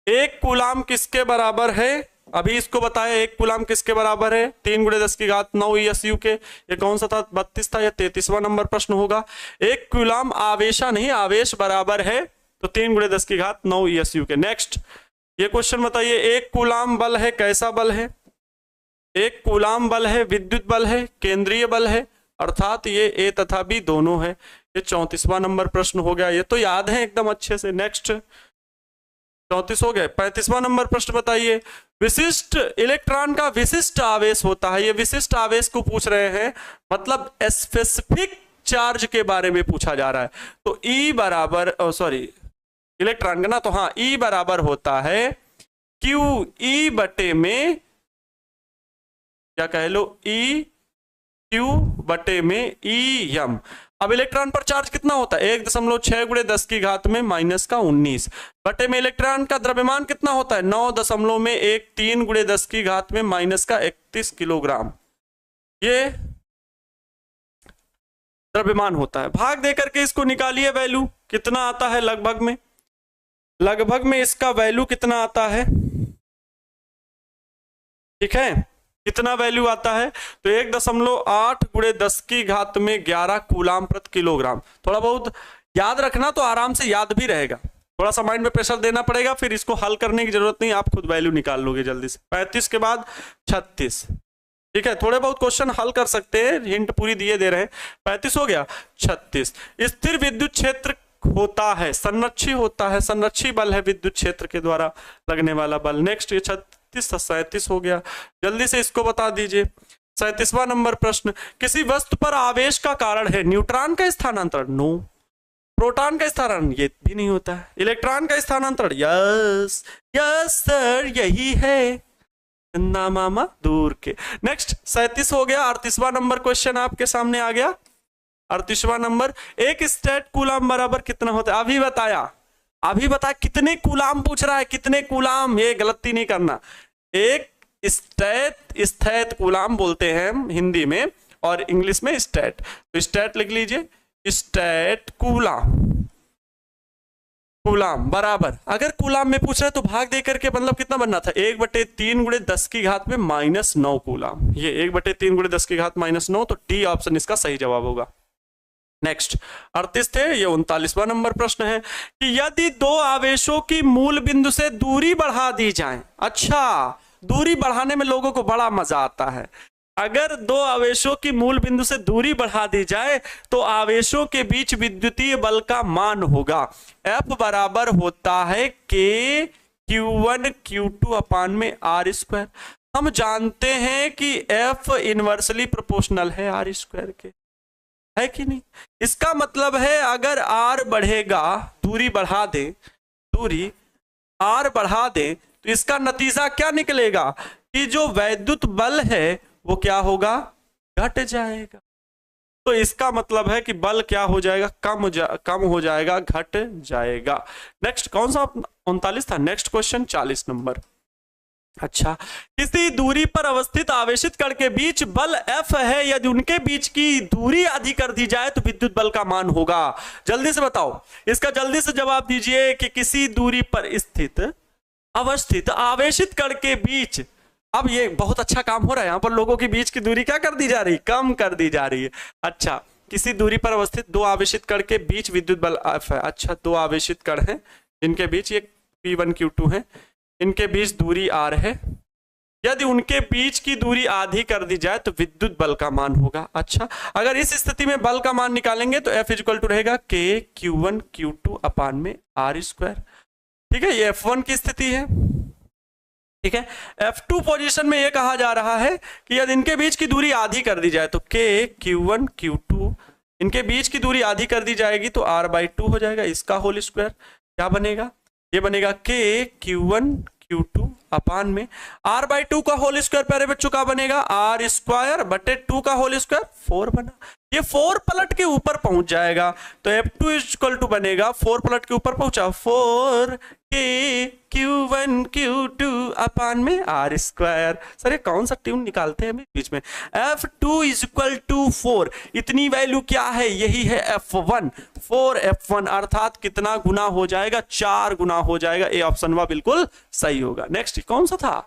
1 कूलाम किसके बराबर है? अभी इसको बताया 1 कूलाम किसके बराबर है? 3 × 10⁹ ESU के। ये कौन सा था? 32 था। ये 33वां नंबर प्रश्न होगा। 1 कूलाम आवेशा नहीं, आवेश बराबर है, तो 3 × 10⁹ ESU के। नेक्स्ट, ये क्वेश्चन बताइए, 1 कूलाम बल है, कैसा बल है? 1 कूलाम बल है, विद्युत बल है, केंद्रीय बल है, अर्थात ये ए तथा बी दोनों है। ये 34वां नंबर प्रश्न हो गया। ये तो याद है एकदम अच्छे से। नेक्स्ट, 34 हो गए। 35वां नंबर प्रश्न बताइए। विशिष्ट इलेक्ट्रॉन का विशिष्ट आवेश होता है, ये विशिष्ट आवेश को पूछ रहे हैं, मतलब स्पेसिफिक चार्ज के बारे में पूछा जा रहा है। तो ई बराबर, सॉरी इलेक्ट्रॉन का ना, तो हाँ ई बराबर होता है क्यू ई बटे में, क्या कह लो, ई क्यू बटे में ई एम। अब इलेक्ट्रॉन पर चार्ज कितना होता है, 1.6 गुणे 10 की घात में माइनस का 19 बटे में इलेक्ट्रॉन का द्रव्यमान कितना होता है, 9.13 गुणे 10 की घात में माइनस का 31 किलोग्राम, ये द्रव्यमान होता है। भाग दे करके इसको निकालिए, वैल्यू कितना आता है लगभग में, लगभग में इसका वैल्यू कितना आता है, ठीक है, कितना वैल्यू आता है, तो 1.8 गुणे 10 की घात में 11 कूलाम प्रति किलोग्राम। थोड़ा बहुत याद रखना तो आराम से याद भी रहेगा, थोड़ा सा माइंड में प्रेशर देना पड़ेगा, फिर इसको हल करने की जरूरत नहीं, आप खुद वैल्यू निकाल लोगे जल्दी से। 35 के बाद 36, ठीक है, थोड़े बहुत क्वेश्चन हल कर सकते हैं, हिंट पूरी दिए दे रहे हैं। 35 हो गया। 36 स्थिर विद्युत क्षेत्र होता है, संरक्षी होता है, संरक्षी बल है विद्युत क्षेत्र के द्वारा लगने वाला बल। नेक्स्ट ये 37 हो गया, जल्दी से इसको बता दीजिए। 37वां नंबर प्रश्न, किसी वस्तु पर आवेश का कारण है न्यूट्रॉन का स्थानांतरण, नो। प्रोटॉन का स्थानांतरण, ये भी नहीं होता है। इलेक्ट्रॉन का स्थानांतरण, यस यस सर यही है, ना मामा दूर के। नेक्स्ट 37 हो गया। 38वां नंबर क्वेश्चन आपके सामने आ गया। 38वां नंबर, एक स्टेट कूलाम बराबर कितना होता है, अभी बताया, अभी बता, कितने कूलाम पूछ रहा है, कितने कूलाम, ये गलती नहीं करना। एक स्थैत कूलाम बोलते हैं हिंदी में और इंग्लिश में स्टेट, तो स्टेट लिख लीजिए, स्टेट कूलाम, कूलाम बराबर, अगर कूलाम में पूछ रहा है तो भाग दे करके मतलब कितना बनना था, 1/3 गुणे 10 की घात में -9 कूलाम, ये 1/3 गुणे 10 की घात -9, तो डी ऑप्शन इसका सही जवाब होगा। नेक्स्ट 38 थे, ये 39वां नंबर प्रश्न है कि यदि दो आवेशों की मूल बिंदु से दूरी बढ़ा दी जाए, अच्छा दूरी बढ़ाने में लोगों को बड़ा मजा आता है, अगर दो आवेशों की मूल बिंदु से दूरी बढ़ा दी जाए तो आवेशों के बीच विद्युतीय बल का मान होगा, F बराबर होता है K Q1 Q2 अपान में R²। हम जानते हैं कि F इनवर्सली प्रोपोर्शनल है R² के, है कि नहीं। इसका मतलब है अगर R बढ़ेगा, दूरी बढ़ा दे, दूरी R बढ़ा दे, तो इसका नतीजा क्या निकलेगा कि जो वैद्युत बल है वो क्या होगा, घट जाएगा। तो इसका मतलब है कि बल क्या हो जाएगा, कम हो जाएगा, घट जाएगा। नेक्स्ट कौन सा 39 था। Next question 40 number. अच्छा, किसी दूरी पर अवस्थित आवेशित कण के बीच बल F है, यदि उनके बीच की दूरी अधिक कर दी जाए तो विद्युत बल का मान होगा। जल्दी से बताओ, इसका जल्दी से जवाब दीजिए कि किसी दूरी पर स्थित अवस्थित आवेशित कण के बीच, अब ये बहुत अच्छा काम हो रहा है, यहां पर लोगों के बीच की दूरी क्या कर दी जा रही, कम कर दी जा रही है। अच्छा, किसी दूरी पर अवस्थित दो आवेशित कण के बीच विद्युत बल F है। अच्छा, दो आवेशित कण हैं, इनके बीच ये P1 Q2 है, इनके बीच दूरी R है, यदि उनके बीच की दूरी आधी कर दी जाए तो विद्युत बल का मान होगा। अच्छा, अगर इस स्थिति में बल का मान निकालेंगे तो F इक्वल टू रहेगा K Q1 Q2 अपान में R²। ठीक है, ये F1 की स्थिति है। ठीक है, F2 पोजीशन में ये कहा जा रहा है कि यदि इनके बीच की दूरी आधी कर दी जाए तो K Q1 Q2, इनके बीच की दूरी आधी कर दी जाएगी तो R/2 हो जाएगा, इसका होल स्क्वायर क्या बनेगा, ये बनेगा K Q1 Q2 अपान में R/2 का होल स्क्वायर, प्यारे बच्चों का बनेगा R² बटे 2 का होल स्क्वायर 4 बना, ये 4 पलट के ऊपर पहुंच जाएगा तो F2 इक्वल टू बनेगा 4 पलट के ऊपर पहुंचा 4 K Q1 Q2 अपान में R²। सर ये कौन सा ट्यून निकालते हैं बीच में, F2 इज इक्वल टू 4, इतनी वैल्यू क्या है, यही है F1, 4F1 अर्थात कितना गुना हो जाएगा, 4 गुना हो जाएगा। ए ऑप्शन वा बिल्कुल सही होगा। नेक्स्ट कौन सा था,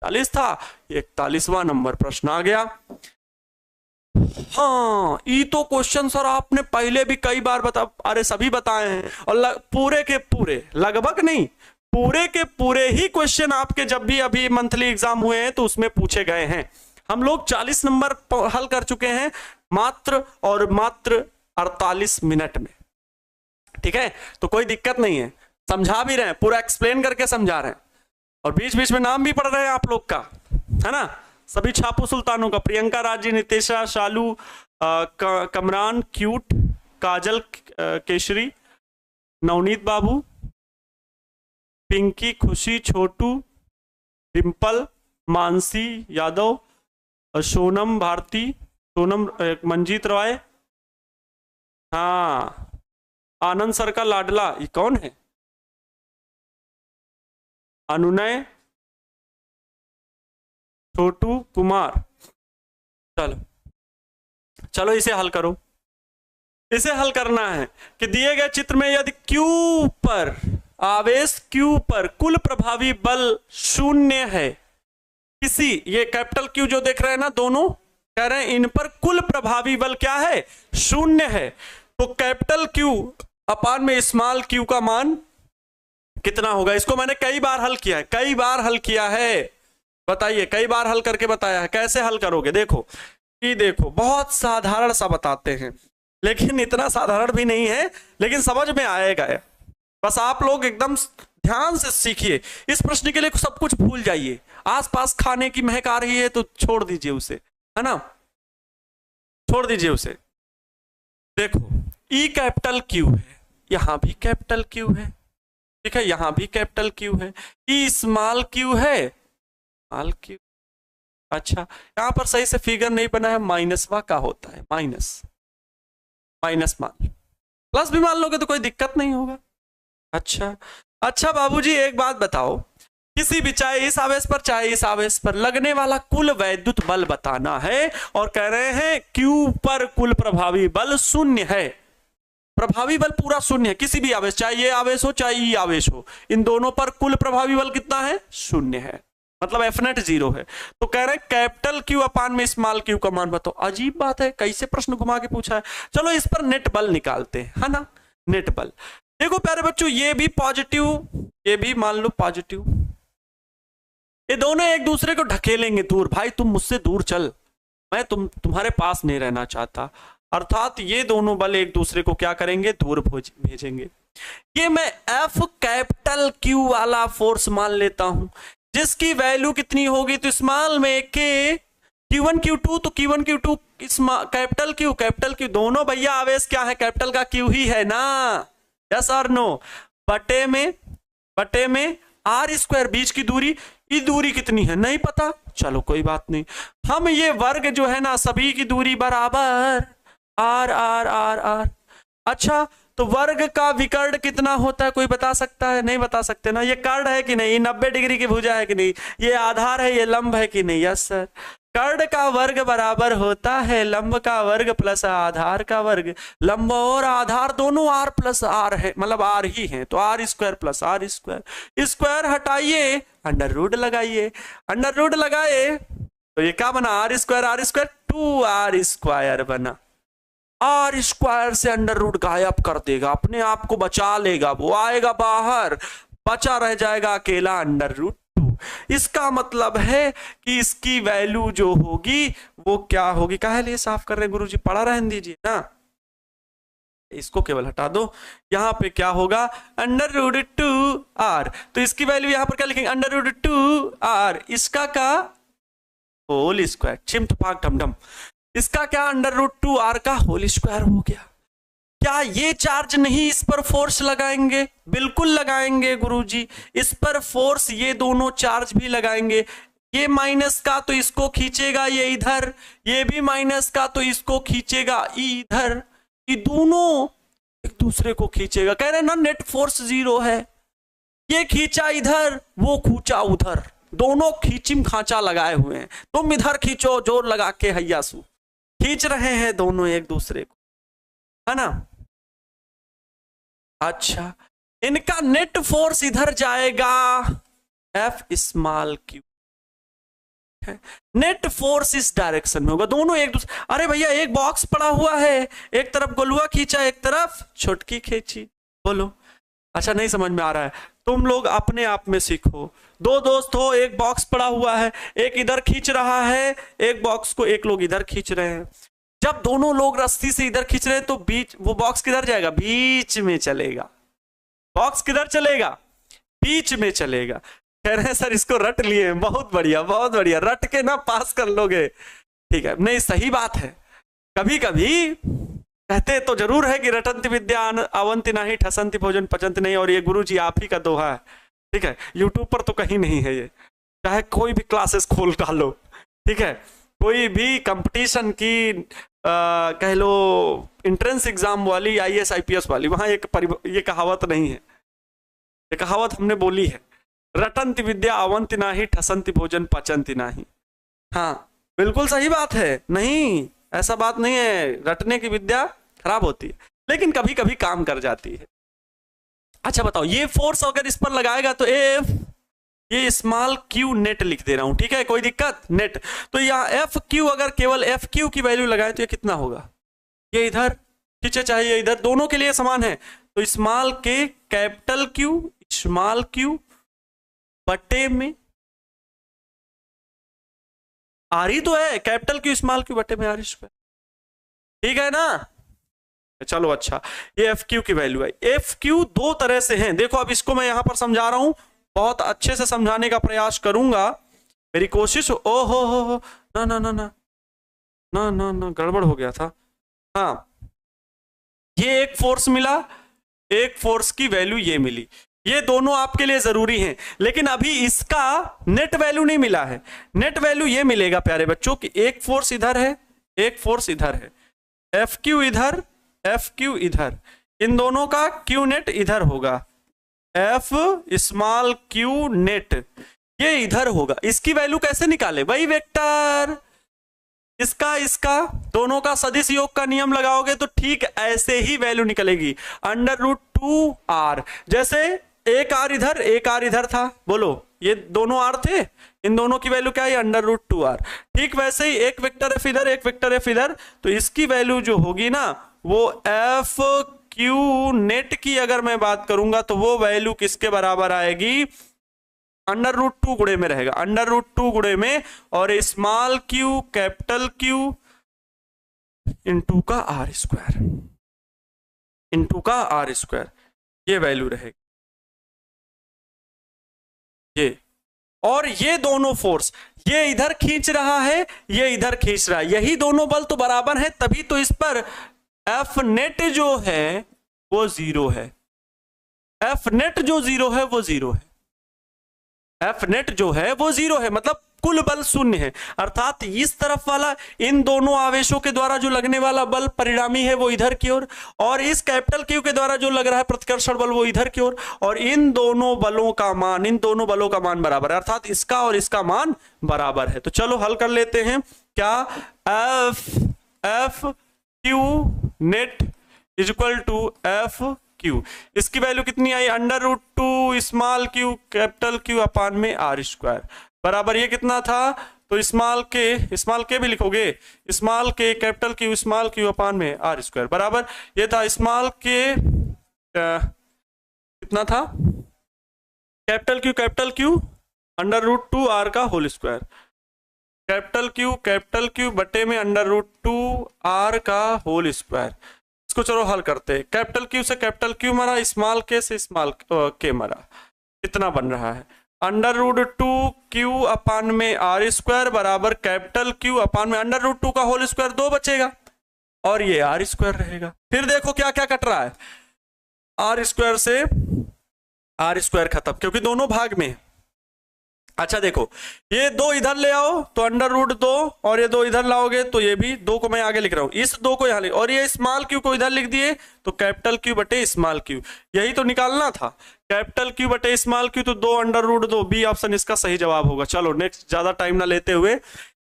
40 था, 41वां नंबर प्रश्न आ गया। हाँ, ये तो क्वेश्चन सर आपने पहले भी कई बार सभी बताए हैं, और पूरे के पूरे, लगभग नहीं, पूरे के पूरे ही क्वेश्चन आपके जब भी अभी मंथली एग्जाम हुए हैं तो उसमें पूछे गए हैं। हम लोग 40 नंबर हल कर चुके हैं मात्र 48 मिनट में। ठीक है, तो कोई दिक्कत नहीं है, समझा भी रहे हैं, पूरा एक्सप्लेन करके समझा रहे हैं, और बीच बीच में नाम भी पढ़ रहे हैं आप लोग का, है ना, सभी छापू सुल्तानों का, प्रियंका, राजी, नितेशा, शालू, कमरान, क्यूट, काजल, केशरी, नवनीत बाबू, पिंकी, खुशी, छोटू, डिम्पल, मानसी यादव, सोनम भारती, सोनम, मंजीत रॉय, हाँ, आनंद सर का लाडला, ये कौन है, अनुनय, छोटू कुमार। चलो चलो इसे हल करो। इसे हल करना है कि दिए गए चित्र में यदि Q पर, आवेश Q पर कुल प्रभावी बल शून्य है, किसी, ये कैपिटल Q जो देख रहे हैं ना, दोनों कह रहे हैं इन पर कुल प्रभावी बल क्या है, शून्य है, तो कैपिटल Q अपान में स्मॉल q का मान कितना होगा। इसको मैंने कई बार हल किया है, कई बार हल किया है, बताइए, कई बार हल करके बताया है। कैसे हल करोगे, देखो ये देखो, बहुत साधारण सा बताते हैं, लेकिन इतना साधारण भी नहीं है, लेकिन समझ में आएगा। बस आप लोग एकदम ध्यान से सीखिए। इस प्रश्न के लिए सब कुछ भूल जाइए, आसपास खाने की महक आ रही है तो छोड़ दीजिए उसे, है ना, छोड़ दीजिए उसे। देखो ई कैपिटल Q है, यहां भी कैपिटल Q है, ठीक है, यहां भी कैपिटल Q है, ई स्मॉल q है, स्मॉल q। अच्छा, यहां पर सही से फिगर नहीं बना है, माइनस वा का होता है, माइनस, माइनस मान, प्लस भी मान लोगे तो कोई दिक्कत नहीं होगा। अच्छा अच्छा बाबूजी एक बात बताओ, किसी भी, चाहे इस आवेश पर चाहे इस आवेश पर लगने वाला कुल वैद्युत बल बताना है, और कह रहे हैं Q पर कुल प्रभावी बल शून्य है, प्रभावी बल पूरा शून्य है, किसी भी आवेश, चाहे ये आवेश हो चाहे ये आवेश हो, इन दोनों पर कुल प्रभावी बल कितना है, शून्य है, मतलब एफ नेट 0 है। तो कह रहे हैं कैपिटल Q अपान में स्मॉल q का मान बताओ। अजीब बात है, कैसे प्रश्न घुमा के पूछा है। चलो इस पर नेट बल निकालते हैं, है ना, नेट बल। देखो प्यारे बच्चों, ये भी पॉजिटिव, ये भी मान लो पॉजिटिव, ये दोनों एक दूसरे को ढकेलेंगे दूर, भाई तुम मुझसे दूर चल, मैं तुम्हारे पास नहीं रहना चाहता, अर्थात ये दोनों बल एक दूसरे को क्या करेंगे, दूर भेजेंगे। ये मैं F कैपिटल Q वाला फोर्स मान लेता हूं, जिसकी वैल्यू कितनी होगी, तो स्मॉल में K, Q1 Q2, तो Q1 Q2 कैपिटल Q दोनों भैया आवेश क्या है, कैपिटल का Q ही है ना, यस और नो, बटे में R स्क्वायर, बीच की दूरी, ये दूरी कितनी है नहीं पता, चलो कोई बात नहीं, हम ये वर्ग जो है ना, सभी की दूरी बराबर R R R R। अच्छा, तो वर्ग का विकर्ण कितना होता है, कोई बता सकता है, नहीं बता सकते ना, ये कर्ण है कि नहीं, ये 90 डिग्री की भुजा है कि नहीं, ये आधार है, ये लंब है कि नहीं, यस सर, कर्ण का वर्ग बराबर होता है लंब का वर्ग प्लस आधार का वर्ग, लंब और आधार दोनों R प्लस R है, मतलब R ही है, तो R square plus R square, square हटाइए, अंडर रूट लगाइए, अंडर रूट लगाए तो ये क्या बना, R स्क्वायर 2R स्क्वायर बना, R स्क्वायर से अंडर रूट गायब कर देगा, अपने आप को बचा लेगा, वो आएगा बाहर, बचा रह जाएगा अकेला अंडर रूट 2। इसका मतलब है कि इसकी वैल्यू जो होगी वो क्या होगी, काहे लिए साफ कर रहे हैं गुरुजी, पढ़ा रहने दीजिए ना, इसको केवल हटा दो, यहां पे क्या होगा, अंडर रूट 2R, तो इसकी वैल्यू यहां पर क्या लिखेंगे, अंडर रूट 2R, इसका का होल स्क्वायर, चिमट पाक डमडम, इसका क्या अंडर रूट 2R का होल स्क्वायर हो गया। क्या ये चार्ज नहीं इस पर फोर्स लगाएंगे, बिल्कुल लगाएंगे गुरुजी, इस पर फोर्स ये दोनों चार्ज भी लगाएंगे, ये माइनस का तो इसको खींचेगा ये इधर, ये भी माइनस का तो इसको खींचेगा इधर, ये दोनों एक दूसरे को खींचेगा, कह रहे ना नेट फोर्स 0 है, ये खींचा इधर वो खींचा उधर, दोनों खींचिम खांचा लगाए हुए हैं, तुम इधर खींचो जोर लगा के हैयासू, खींच रहे हैं दोनों एक दूसरे को, है ना। अच्छा, इनका नेट फोर्स इधर जाएगा F small q, net force इस डायरेक्शन में होगा, दोनों एक दूसरे, अरे भैया एक बॉक्स पड़ा हुआ है, एक तरफ गोलुआ खींचा एक तरफ छोटकी खींची, बोलो, अच्छा नहीं समझ में आ रहा है, तुम लोग अपने आप में सीखो, दो दोस्त हो, एक बॉक्स पड़ा हुआ है, एक इधर खींच रहा है, एक बॉक्स को एक लोग इधर खींच रहे हैं, जब दोनों लोग रस्सी से इधर खींच रहे हैं तो बीच वो बॉक्स किधर जाएगा, बीच में चलेगा, बॉक्स किधर चलेगा, बीच में चलेगा। कह रहे हैं सर इसको रट लिए, बहुत बढ़िया बहुत बढ़िया, रट के ना पास कर लोगे, ठीक है। नहीं सही बात है, कभी कभी कहते तो जरूर है कि रटंति विद्या अवंति नहीं, ठसंति भोजन पचंति नहीं, और ये गुरु जी आप ही का दोहा है, ठीक है। यूट्यूब पर तो कहीं नहीं है ये, चाहे कोई भी क्लासेस खोल डालो, ठीक है, कोई भी कंपटीशन की कह लो एंट्रेंस एग्जाम वाली, आईएएस आईपीएस वाली, वहां ये कहावत नहीं है, ये कहावत हमने बोली है, रटंति विद्या अवंति नाही, ठसंति भोजन पचंति नाही। हाँ बिल्कुल सही बात है, नहीं ऐसा बात नहीं है, रटने की विद्या खराब होती है, लेकिन कभी कभी काम कर जाती है। अच्छा बताओ, ये फोर्स अगर इस पर लगाएगा तो एफ, ये स्मॉल क्यू नेट लिख दे रहा हूं, ठीक है, कोई दिक्कत, नेट। तो यहाँ एफ क्यू, अगर केवल एफ क्यू की वैल्यू लगाए तो ये कितना होगा, ये इधर खींचे चाहे ये इधर, दोनों के लिए समान है। तो स्मॉल के कैपिटल क्यू, स्मॉल क्यू बटे में आर ही तो है, कैपिटल क्यू स्मॉल क्यू बटे में आर स्क्वायर, ठीक है ना। चलो अच्छा, ये एफ क्यू की वैल्यू है। एफ क्यू दो तरह से हैं, देखो अब इसको मैं यहां पर समझा रहा हूं, बहुत अच्छे से समझाने का प्रयास करूंगा, मेरी कोशिश। ओ हो ना ना ना ना ना ना ना गड़बड़ हो गया था। हाँ ये एक फोर्स मिला, एक फोर्स की वैल्यू ये मिली, ये दोनों आपके लिए जरूरी हैं, लेकिन अभी इसका नेट वैल्यू नहीं मिला है। नेट वैल्यू ये मिलेगा प्यारे बच्चों कि एक फोर्स इधर है, एक फोर्स इधर है, एफ क्यू इधर, एफ क्यू इधर, इन दोनों का क्यू नेट इधर होगा, एफ स्मॉल क्यू नेट ये इधर होगा। इसकी वैल्यू कैसे निकाले, वही वेक्टर, इसका इसका दोनों का सदिश योग का नियम लगाओगे तो ठीक ऐसे ही वैल्यू निकलेगी, √2r। जैसे एक आर इधर, एक आर इधर था, बोलो ये दोनों आर थे, इन दोनों की वैल्यू क्या है, √2r। ठीक वैसे ही एक वेक्टर एफ इधर, एक वेक्टर एफ इधर, तो इसकी वैल्यू जो होगी ना वो एफ क्यू नेट की अगर मैं बात करूंगा तो वो वैल्यू किसके बराबर आएगी, √2 गुणे में रहेगा, √2 गुणे में, और small q capital Q into का आर स्क्वायर, इनटू का आर स्क्वायर, ये वैल्यू रहेगी ये। और ये दोनों फोर्स, ये इधर खींच रहा है, ये इधर खींच रहा है, यही दोनों बल तो बराबर है, तभी तो इस पर एफ नेट जो है वो जीरो है, एफ नेट जो जीरो है वो जीरो है, एफ नेट जो है वो जीरो है, मतलब कुल बल शून्य है। अर्थात इस तरफ वाला इन दोनों आवेशों के द्वारा जो लगने वाला बल परिणामी है वो इधर की ओर, और इस कैपिटल क्यू के द्वारा जो लग रहा है प्रतिकर्षण बल वो इधर की ओर, और इन दोनों बलों का मान, इन दोनों बलों का मान बराबर है, अर्थात इसका और इसका मान बराबर है। तो चलो हल कर लेते हैं, क्या F q net is equal to F q, इसकी वैल्यू कितनी आई, √2 small q capital q upon में आर स्क्वायर, बराबर ये कितना था, तो स्मॉल के भी लिखोगे, स्मॉल के कैपिटल क्यू अपान में आर स्क्वायर, बराबर ये था स्मॉल के कितना था, कैपिटल क्यू √2 आर का होल स्क्वायर, कैपिटल क्यू बटे में √2 आर का होल स्क्वायर। इसको चलो हल करते हैं, कैपिटल क्यू से कैपिटल क्यू मरा, स्मॉल के से स्मॉल के मरा, कितना बन रहा है, √2 क्यू अपान में आर स्क्वायर बराबर कैपिटल क्यू अपान में √2 का होल स्क्वायर, 2 बचेगा और ये आर स्क्वायर रहेगा। फिर देखो क्या क्या कट रहा है, आर स्क्वायर से आर स्क्वायर खत्म, क्योंकि दोनों भाग में है। अच्छा देखो, ये 2 इधर ले आओ तो √2, और ये 2 इधर लाओगे तो ये भी, 2 को मैं आगे लिख रहा हूं, इस 2 को यहां लिख, और ये स्मॉल क्यू को इधर लिख दिए तो कैपिटल क्यू बटे स्मॉल क्यू, यही तो निकालना था, कैपिटल क्यू बटे स्मॉल क्यू, तो 2 √2, बी ऑप्शन इसका सही जवाब होगा। चलो नेक्स्ट, ज्यादा टाइम ना लेते हुए,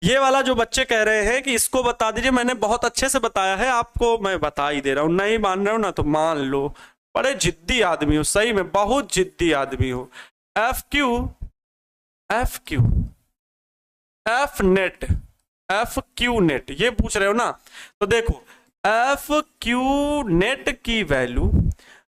ये वाला जो बच्चे कह रहे हैं कि इसको बता दीजिए, मैंने बहुत अच्छे से बताया है आपको, मैं बता ही दे रहा हूं, नहीं मान रहे हो ना तो मान लो, बड़े जिद्दी आदमी हो, सही में बहुत जिद्दी आदमी हो। एफ क्यू नेट ये पूछ रहे हो ना, तो देखो एफ क्यू नेट की वैल्यू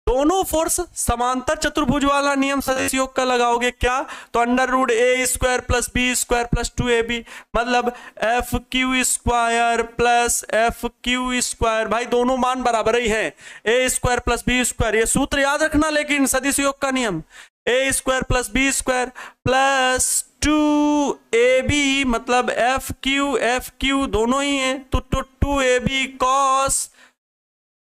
दोनों फोर्स समांतर चतुर्भुज वाला नियम सदिश योग का लगाओगे क्या, तो under root A square plus B square plus 2ab, मतलब F Q square plus F Q square. भाई दोनों मान बराबर ही है, A square plus B square, ये सूत्र याद रखना लेकिन सदिश योग का नियम, A square plus B square plus 2ab, मतलब एफ क्यू दोनों ही है, तो 2ab कॉस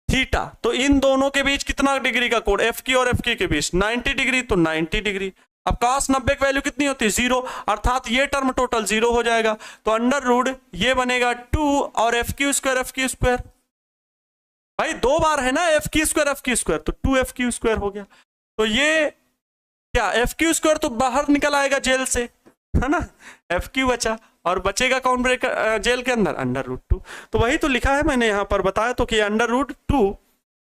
थीटा। तो इन दोनों के बीच कितना डिग्री का कोण, एफ की और एफ की के बीच 90 डिग्री, तो 90 डिग्री। अब cos 90 की वैल्यू कितनी होती है 0, अर्थात ये टर्म टोटल 0 हो जाएगा, तो अंडर रूट ये बनेगा 2 और एफ क्यू स्क्वायर। भाई दो बार है ना एफ क्यू स्क्वायर, तो 2 एफ क्यू स्क्वायर हो गया। तो ये क्या एफ क्यू स्क्वायर तो बाहर निकल आएगा जेल से, है ना, एफ क्यू बचा और बचेगा कौन ब्रेकर जेल के अंदर, अंडर रूट 2। तो वही तो लिखा है मैंने यहाँ पर बताया तो कि अंडर रूट 2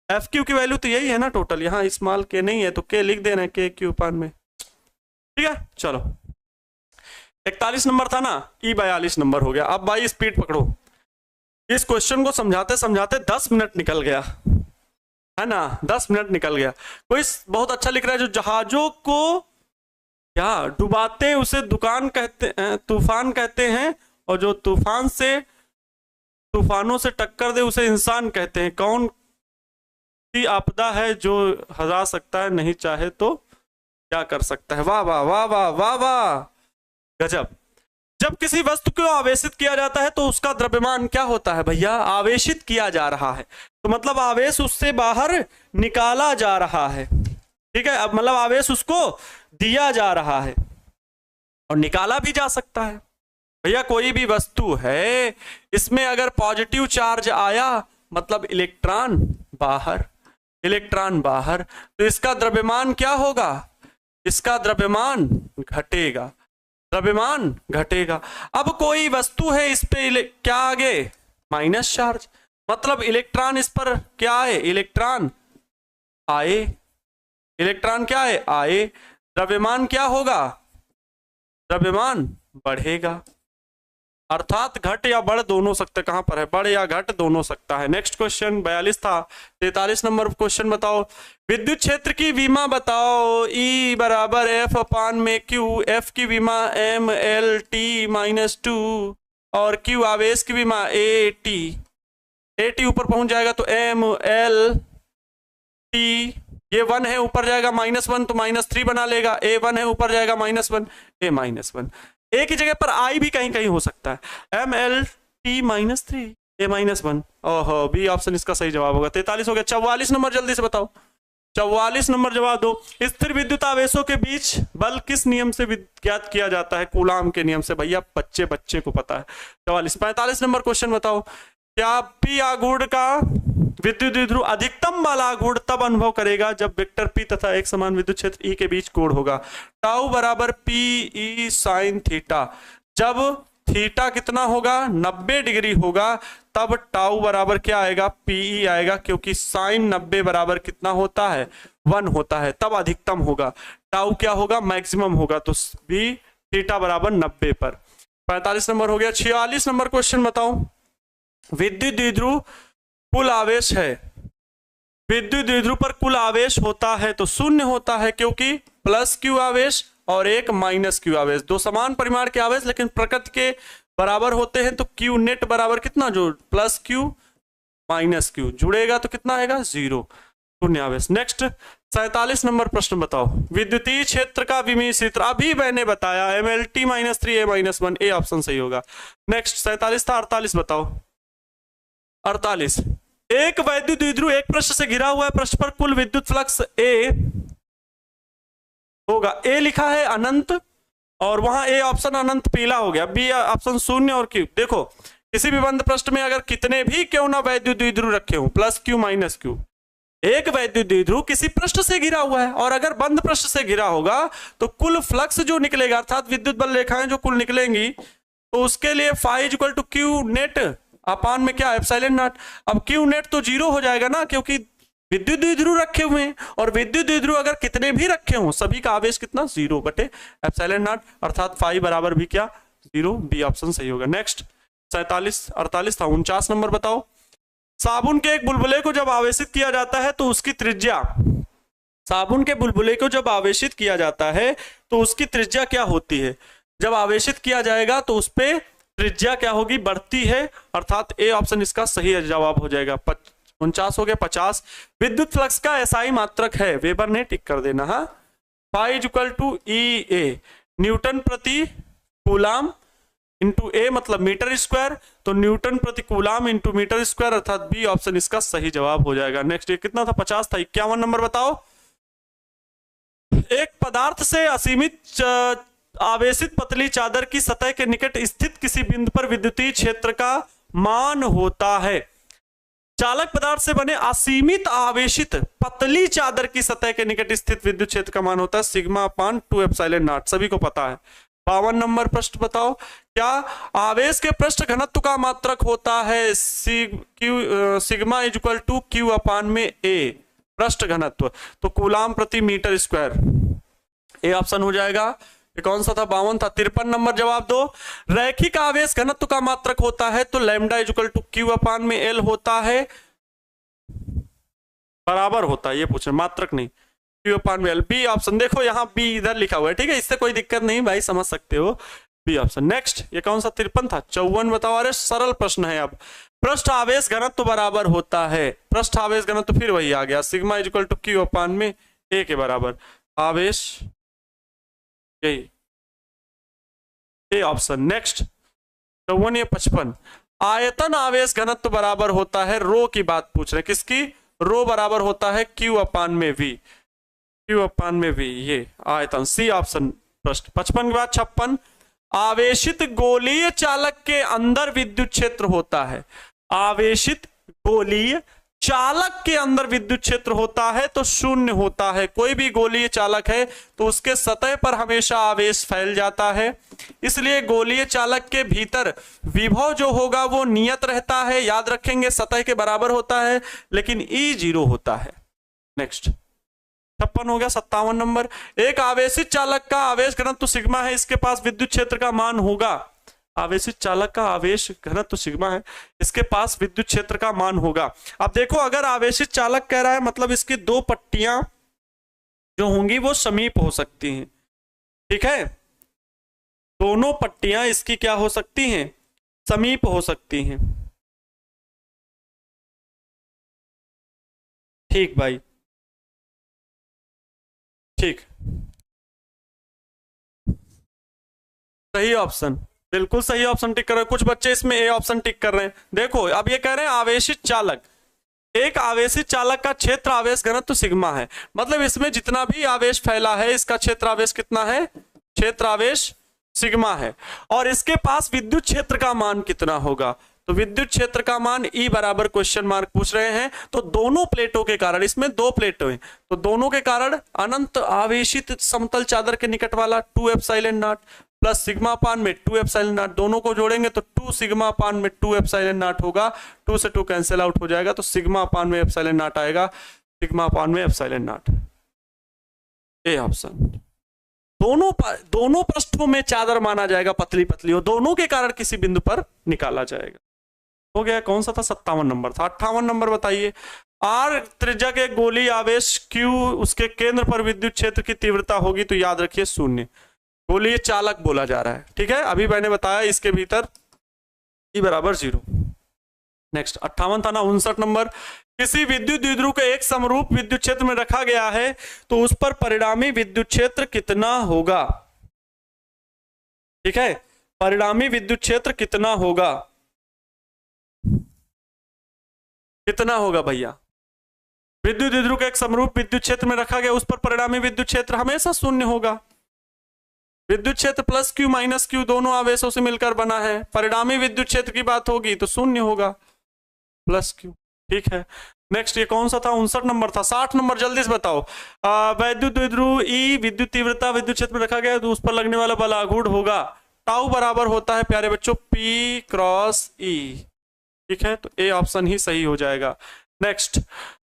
एफ क्यू की वैल्यू तो यही है ना टोटल, यहाँ स्मॉल के नहीं है तो के लिख देना, के क्यू पान में, ठीक है। चलो 41 नंबर था ना, ई 42 नंबर हो गया। अब भाई स्पीड पकड़ो, इस क्वेश्चन को समझाते समझाते 10 मिनट निकल गया, है ना, 10 मिनट निकल गया। कोई बहुत अच्छा लिख रहा है, जो जहाजों को क्या डुबाते हैं उसे तूफान कहते हैं, और जो तूफानों से टक्कर दे उसे इंसान कहते हैं। कौन सी आपदा है जो हरा सकता है, नहीं चाहे तो क्या कर सकता है। वाह वाह वाह वाह वाह वाह, गजब। जब किसी वस्तु को आवेशित किया जाता है तो उसका द्रव्यमान क्या होता है भैया, आवेशित किया जा रहा है, तो मतलब आवेश उससे बाहर निकाला जा रहा है, ठीक है। अब मतलब आवेश उसको दिया जा रहा है और निकाला भी जा सकता है। भैया कोई भी वस्तु है, इसमें अगर पॉजिटिव चार्ज आया मतलब इलेक्ट्रॉन बाहर, तो इसका द्रव्यमान क्या होगा, इसका द्रव्यमान घटेगा। अब कोई वस्तु है, इस पे क्या आगे माइनस चार्ज, मतलब इलेक्ट्रॉन इस पर क्या है, इलेक्ट्रॉन आए, द्रव्यमान क्या होगा, द्रव्यमान बढ़ेगा, अर्थात घट या बढ़ दोनों सकते, कहां पर है, बढ़ या घट दोनों सकता है। नेक्स्ट क्वेश्चन 42 था, 43 नंबर क्वेश्चन बताओ, विद्युत क्षेत्र की विमा बताओ, E बराबर F अपान में Q, F की विमा mL_t-2 और Q आवेश की विमा AT ऊपर पहुंच जाएगा तो mL_t, ये 1 है ऊपर जाएगा -1 तो -3 बना लेगा, A1 है ऊपर जाएगा -1 A-1, एक ही जगह पर I भी कहीं कहीं हो सकता है, mL_t-3 A-1, ओहो बी ऑप्शन इसका सही जवाब होगा। 43 हो गया। 44 नंबर जल्दी से बताओ, 44 नंबर जवाब दो, स्थिर विद्युत आवेशों के बीच बल किस नियम से ज्ञात किया जाता है, कूलाम के नियम से। भैया बच्चे को पता है। 45 नंबर क्वेश्चन बताओ, क्या पी आघूर्ण का विद्युत द्विध्रुव अधिकतम बल आघूर्ण तब अनुभव करेगा जब वेक्टर पी तथा एक समान विद्युत क्षेत्र ई के बीच कोण होगा, टाउ बराबर पी ई साइन थीटा। जब थीटा कितना होगा 90 डिग्री होगा, तब टाउ बराबर क्या आएगा, पीई आएगा, क्योंकि साइन 90 बराबर कितना होता है 1 होता है, तब अधिकतम होगा। टाउ क्या होगा, मैक्सिमम होगा, तो भी थीटा बराबर 90 पर। 45 नंबर हो गया। 46 नंबर क्वेश्चन बताओ, विद्युत द्विध्रुव कुल आवेश है, विद्युत द्विध्रुव पर कुल आवेश होता है तो शून्य होता है, क्योंकि प्लस क्यू आवेश और एक माइनस क्यू आवेश, दो समान परिमाण के आवेश लेकिन प्रकृति के बराबर होते हैं, तो क्यू नेट बराबर कितना, जो प्लस क्यू माइनस क्यू जुड़ेगा तो कितना आएगा 0, शून्य आवेश। नेक्स्ट 47 नंबर प्रश्न बताओ, विद्युतीय क्षेत्र का विमीय क्षेत्र अभी मैंने बताया mL_t-3 A-1, ए ऑप्शन सही होगा। नेक्स्ट 47 था, 48 बताओ। 48, एक वैद्युत द्विध्रुव एक पृष्ठ से घिरा हुआ है, पृष्ठ पर कुल विद्युत फ्लक्स ए होगा, ए लिखा है अनंत और वहां ए ऑप्शन अनंत पीला हो गया, बी ऑप्शन शून्य और क्यू। देखो किसी भी बंद पृष्ठ में अगर कितने भी क्यों ना वैद्युत द्विध्रुव रखे हो, प्लस क्यू माइनस क्यू, एक वैद्युत द्विध्रुव किसी पृष्ठ से घिरा हुआ है और अगर बंद पृष्ठ से घिरा होगा तो कुल फ्लक्स जो निकलेगा, अर्थात विद्युत बल रेखाएं जो कुल निकलेंगी, तो उसके लिए phi equal to Q net upon में क्या एप्सिलॉन नॉट। अब क्यू नेट तो 0 हो जाएगा ना, क्योंकि विद्युत द्विध्रुव रखे हुए हैं और विद्युत द्विध्रुव अगर कितने भी रखे हों सभी का आवेश कितना 0 बटे एप्सिलॉन नॉट, अर्थात फाई बराबर भी क्या 0, बी ऑप्शन सही होगा। नेक्स्ट 47 48 था। 49 नंबर बताओ, साबुन के एक बुलबुले को जब आवेशित किया जाता है तो उसकी त्रिज्या साबुन के बुलबुले को जब आवेशित किया जाता है तो उसकी त्रिज्या क्या होती है? जब आवेशित किया जाएगा तो उस पे त्रिज्या क्या होगी? बढ़ती है, अर्थात ए ऑप्शन इसका सही जवाब हो जाएगा। 49 हो गया। 50 विद्युत फ्लक्स का एसआई मात्रक है, वेबर ने टिक कर देना। हाँ, phi equal to E A, newton प्रति कूलाम इंटू ए मतलब मीटर स्क्वायर, तो न्यूटन प्रति कूलाम इंटू मीटर स्क्वायर, अर्थात बी ऑप्शन इसका सही जवाब हो जाएगा। नेक्स्ट ये कितना था? 50 था। 51 नंबर बताओ। एक पदार्थ से असीमित आवेशित पतली चादर की सतह के निकट स्थित किसी बिंदु पर विद्युतीय क्षेत्र का मान होता है। चालक पदार्थ से बने असीमित आवेशित पतली चादर की सतह के निकट स्थित विद्युत क्षेत्र का मान होता है सिग्मा अपान 2 एप्सिलॉन नॉट, सभी को पता है। 52 नंबर प्रश्न बताओ, क्या आवेश के पृष्ठ घनत्व का मात्रक होता है sigma equal to Q upon में ए, पृष्ठ घनत्व, तो कूलाम प्रति मीटर स्क्वायर, ए ऑप्शन हो जाएगा। ये कौन सा था? 52 था। 53 नंबर जवाब दो। रैखिक आवेश घनत्व का मात्रक होता है तो lambda equal to Q upon में एल होता है, बराबर होता है, ये पूछ रहे, मात्रक नहीं, क्यू अपान में एल, बी ऑप्शन। देखो यहाँ बी इधर लिखा हुआ है, ठीक है, इससे कोई दिक्कत नहीं भाई, समझ सकते हो, बी ऑप्शन। नेक्स्ट ये कौन सा? 53 था। 54 बताओ। अरे सरल प्रश्न है। अब पृष्ठ आवेश घनत्व बराबर होता है, पृष्ठ आवेश घनत्व फिर वही आ गया, sigma equal to Q upon में ए के बराबर, आवेश यही, ए ऑप्शन। नेक्स्ट 54 या 55, आयतन आवेश घनत्व बराबर होता है, रो की बात पूछ रहे हैं, किसकी? रो बराबर होता है क्यू अपान में वी, क्यू अपान में वी, ये आयतन, सी ऑप्शन प्रश्न। 55 के बाद 56, आवेशित गोलीय चालक के अंदर विद्युत क्षेत्र होता है, आवेशित गोलीय चालक के अंदर विद्युत क्षेत्र होता है तो शून्य होता है। कोई भी गोलीय चालक है तो उसके सतह पर हमेशा आवेश फैल जाता है, इसलिए गोलीय चालक के भीतर विभव जो होगा वो नियत रहता है, याद रखेंगे, सतह के बराबर होता है, लेकिन ई 0 होता है। नेक्स्ट 56 हो गया। 57 नंबर, एक आवेशित चालक का आवेश घनत्व सिग्मा है, इसके पास विद्युत क्षेत्र का मान होगा, आवेशित चालक का आवेश घनत्व सिग्मा है, इसके पास विद्युत क्षेत्र का मान होगा। अब देखो, अगर आवेशित चालक कह रहा है मतलब इसकी दो पट्टियां जो होंगी वो समीप हो सकती हैं, ठीक है, दोनों पट्टियां इसकी क्या हो सकती हैं? समीप हो सकती हैं। ठीक भाई, ठीक, सही ऑप्शन, बिल्कुल सही ऑप्शन टिक कर रहे हैं। कुछ बच्चे इसमें ए ऑप्शन टिक कर रहे हैं। देखो अब ये कह रहे हैं आवेशित चालक, एक आवेशित चालक का क्षेत्र आवेश घनत्व सिग्मा है, मतलब इसमें जितना भी आवेश फैला है इसका क्षेत्र आवेश कितना है? क्षेत्र आवेश सिग्मा है, और इसके पास विद्युत क्षेत्र का मान कितना होगा? तो विद्युत क्षेत्र का मान ई बराबर क्वेश्चन मार्क पूछ रहे हैं, तो दोनों प्लेटों के कारण, इसमें दो प्लेटों हैं तो दोनों के कारण अनंत आवेशित समतल चादर के निकट वाला 2 एप्सिलॉन नॉट प्लस सिग्मा पान में 2 एप्सिलॉन नॉट, दोनों को जोड़ेंगे तो 2 सिग्मा पान में 2 एप्सिलॉन नॉट होगा, 2 से 2 कैंसिल आउट हो जाएगा, तो सिग्मा पान में एप्सिलॉन नॉट आएगा, सिग्मा पान में एप्सिलॉन नॉट, ए ऑप्शन। दोनों पृष्ठों में चादर माना जाएगा पतली पतली, और दोनों के कारण किसी बिंदु पर निकाला जाएगा। हो गया। कौन सा था? 57 नंबर था। 58 नंबर बताइए, आर त्रिज्या के गोली आवेश क्यू, उसके केंद्र पर विद्युत क्षेत्र की तीव्रता होगी तो याद रखिए 0, गोलीय चालक बोला जा रहा है, ठीक है, अभी मैंने बताया इसके भीतर ई बराबर 0। नेक्स्ट 58 था ना। 59 नंबर, किसी विद्युत द्विध्रुव को एक समरूप विद्युत क्षेत्र में रखा गया है तो उस पर परिणामी विद्युत क्षेत्र कितना होगा? ठीक है, परिणामी विद्युत क्षेत्र कितना होगा? कितना होगा भैया? विद्युत द्विध्रुव को एक समरूप विद्युत क्षेत्र में रखा गया, उस पर परिणामी विद्युत क्षेत्र हमेशा 0 होगा। विद्युत क्षेत्र प्लस क्यू माइनस क्यू दोनों आवेशों से मिलकर बना है, परिणामी विद्युत क्षेत्र की बात होगी तो 0 होगा प्लस क्यू, ठीक है। नेक्स्ट ये कौन सा था? 59 नंबर था। 60 नंबर जल्दी से बताओ, वैद्युत द्विध्रुव ई विद्युत तीव्रता विद्युत क्षेत्र में रखा गया तो उस पर लगने वाला बल आघूर्ण होगा, टाउ बराबर होता है प्यारे बच्चों P क्रॉस E, ठीक है, तो ए ऑप्शन ही सही हो जाएगा। नेक्स्ट,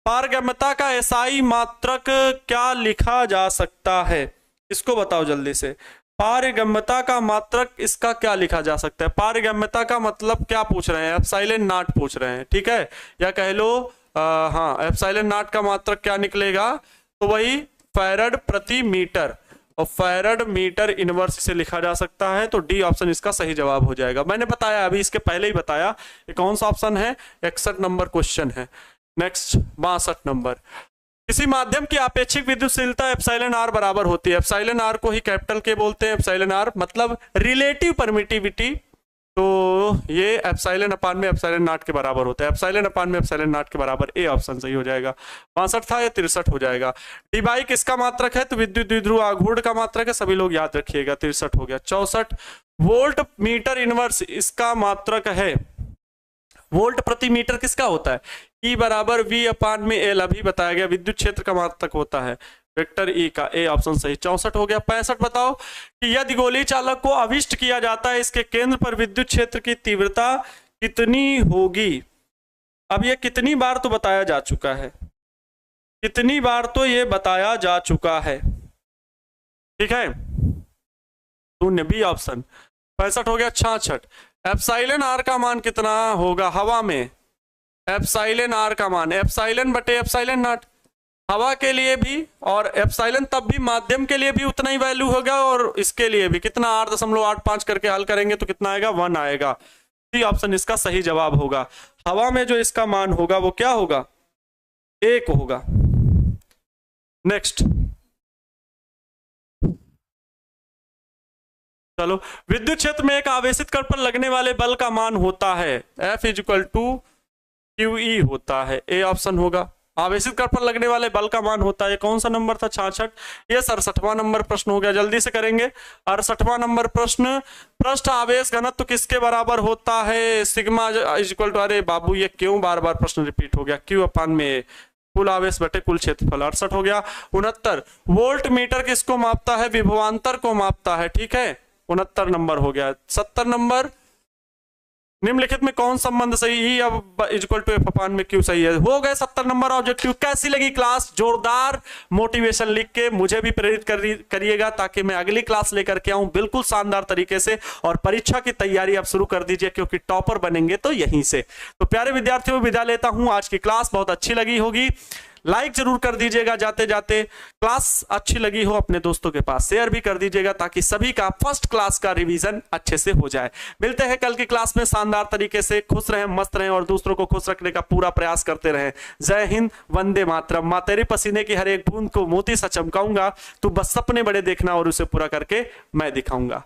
पारगम्यता का एसआई मात्रक क्या लिखा जा सकता है? इसको बताओ जल्दी से। पारगम्यता का मात्रक इसका क्या लिखा जा सकता है? पारगम्यता का मतलब क्या पूछ रहे हैं? एप्सिलॉन नॉट पूछ रहे हैं, ठीक है, या कह लो हाँ, एप्सिलॉन नॉट का मात्रक क्या निकलेगा? तो वही फैरड प्रति मीटर, और फैरड मीटर इनवर्स से लिखा जा सकता है। तो डी ऑप्शन इसका सही जवाब हो जाएगा। मैंने बताया, अभी इसके पहले ही बताया, ये कौन सा ऑप्शन है, 61 नंबर क्वेश्चन है। नेक्स्ट 62 नंबर, किसी माध्यम की आपेक्षिक विद्युतशीलता एप्सिलॉन आर बराबर होती है। एप्सिलॉन आर को ही कैपिटल के बोलते हैं। एप्सिलॉन आर मतलब रिलेटिव परमिटिविटी, तो ये एप्सिलॉन अपान में एप्सिलॉन नॉट के बराबर होता है। एप्सिलॉन अपान में एप्सिलॉन नॉट के बराबर, ए ऑप्शन सही हो जाएगा। 62 था, ये 63 हो जाएगा। डी बाई किसका मात्रक है, तो विद्युत द्विध्रुव आघूर्ण का मात्रक है, सभी लोग याद रखिएगा। 63 हो गया। 64 वोल्ट मीटर इनवर्स इसका मात्रक है। वोल्ट प्रति मीटर किसका होता है, ई बराबर वी अपान में एल, अभी बताया गया। विद्युत क्षेत्र का मात्रक होता है वेक्टर ई का, ए ऑप्शन सही। 64 हो गया। 65 बताओ कि यदि गोलीय चालक को आविष्ट किया जाता है, इसके केंद्र पर विद्युत क्षेत्र की तीव्रता कितनी होगी। अब ये कितनी बार तो बताया जा चुका है, कितनी बार तो ये बताया जा चुका है, ठीक है। 0 बी ऑप्शन। 65 हो गया। 66 एप्सिलॉन आर का मान कितना होगा हवा में, एप्सिलॉन आर का मान एप्सिलॉन बटे एप्सिलॉन नॉट, हवा के लिए भी, और एप्सिलॉन तब भी माध्यम के लिए भी उतना ही वैल्यू होगा, और इसके लिए भी कितना 8.85 करके हल करेंगे तो कितना आएगा, 1 आएगा। सी ऑप्शन इसका सही जवाब होगा। हवा में जो इसका मान होगा वो क्या होगा, 1 होगा। नेक्स्ट चलो, विद्युत क्षेत्र में एक आवेशित कण पर लगने वाले बल का मान होता है F = QE होता है, ए ऑप्शन होगा। आवेशित कण पर लगने वाले बल का मान होता है, कौन सा नंबर था, 66। ये 67वां नंबर प्रश्न हो गया, जल्दी से करेंगे। 68वां नंबर प्रश्न, पृष्ठ आवेश घनत्व किसके बराबर होता है, सिग्मा = अरे बाबू ये क्यों बार बार प्रश्न रिपीट हो गया, Q अपान में कुल आवेश बटे कुल क्षेत्रफल। 68 हो गया। 69 वोल्ट मीटर किसको मापता है, विभवांतर को मापता है, ठीक है। 69 नंबर हो गया। 70 नंबर, निम्नलिखित में कौन संबंध सही, ई अब = F अपान में Q सही है। हो गए 70 नंबर ऑब्जेक्टिव। कैसी लगी क्लास, जोरदार मोटिवेशन लिख के मुझे भी प्रेरित करिएगा, ताकि मैं अगली क्लास लेकर के आऊं बिल्कुल शानदार तरीके से, और परीक्षा की तैयारी आप शुरू कर दीजिए, क्योंकि टॉपर बनेंगे तो यहीं से। तो प्यारे विद्यार्थियों, विदा लेता हूं। आज की क्लास बहुत अच्छी लगी होगी, लाइक जरूर कर दीजिएगा जाते जाते। क्लास अच्छी लगी हो अपने दोस्तों के पास शेयर भी कर दीजिएगा, ताकि सभी का फर्स्ट क्लास का रिवीजन अच्छे से हो जाए। मिलते हैं कल की क्लास में शानदार तरीके से। खुश रहें, मस्त रहें, और दूसरों को खुश रखने का पूरा प्रयास करते रहें। जय हिंद, वंदे मातरम। मां तेरे पसीने की हर एक बूंद को मोती सा चमकाऊंगा, तू बस सपने बड़े देखना और उसे पूरा करके मैं दिखाऊंगा।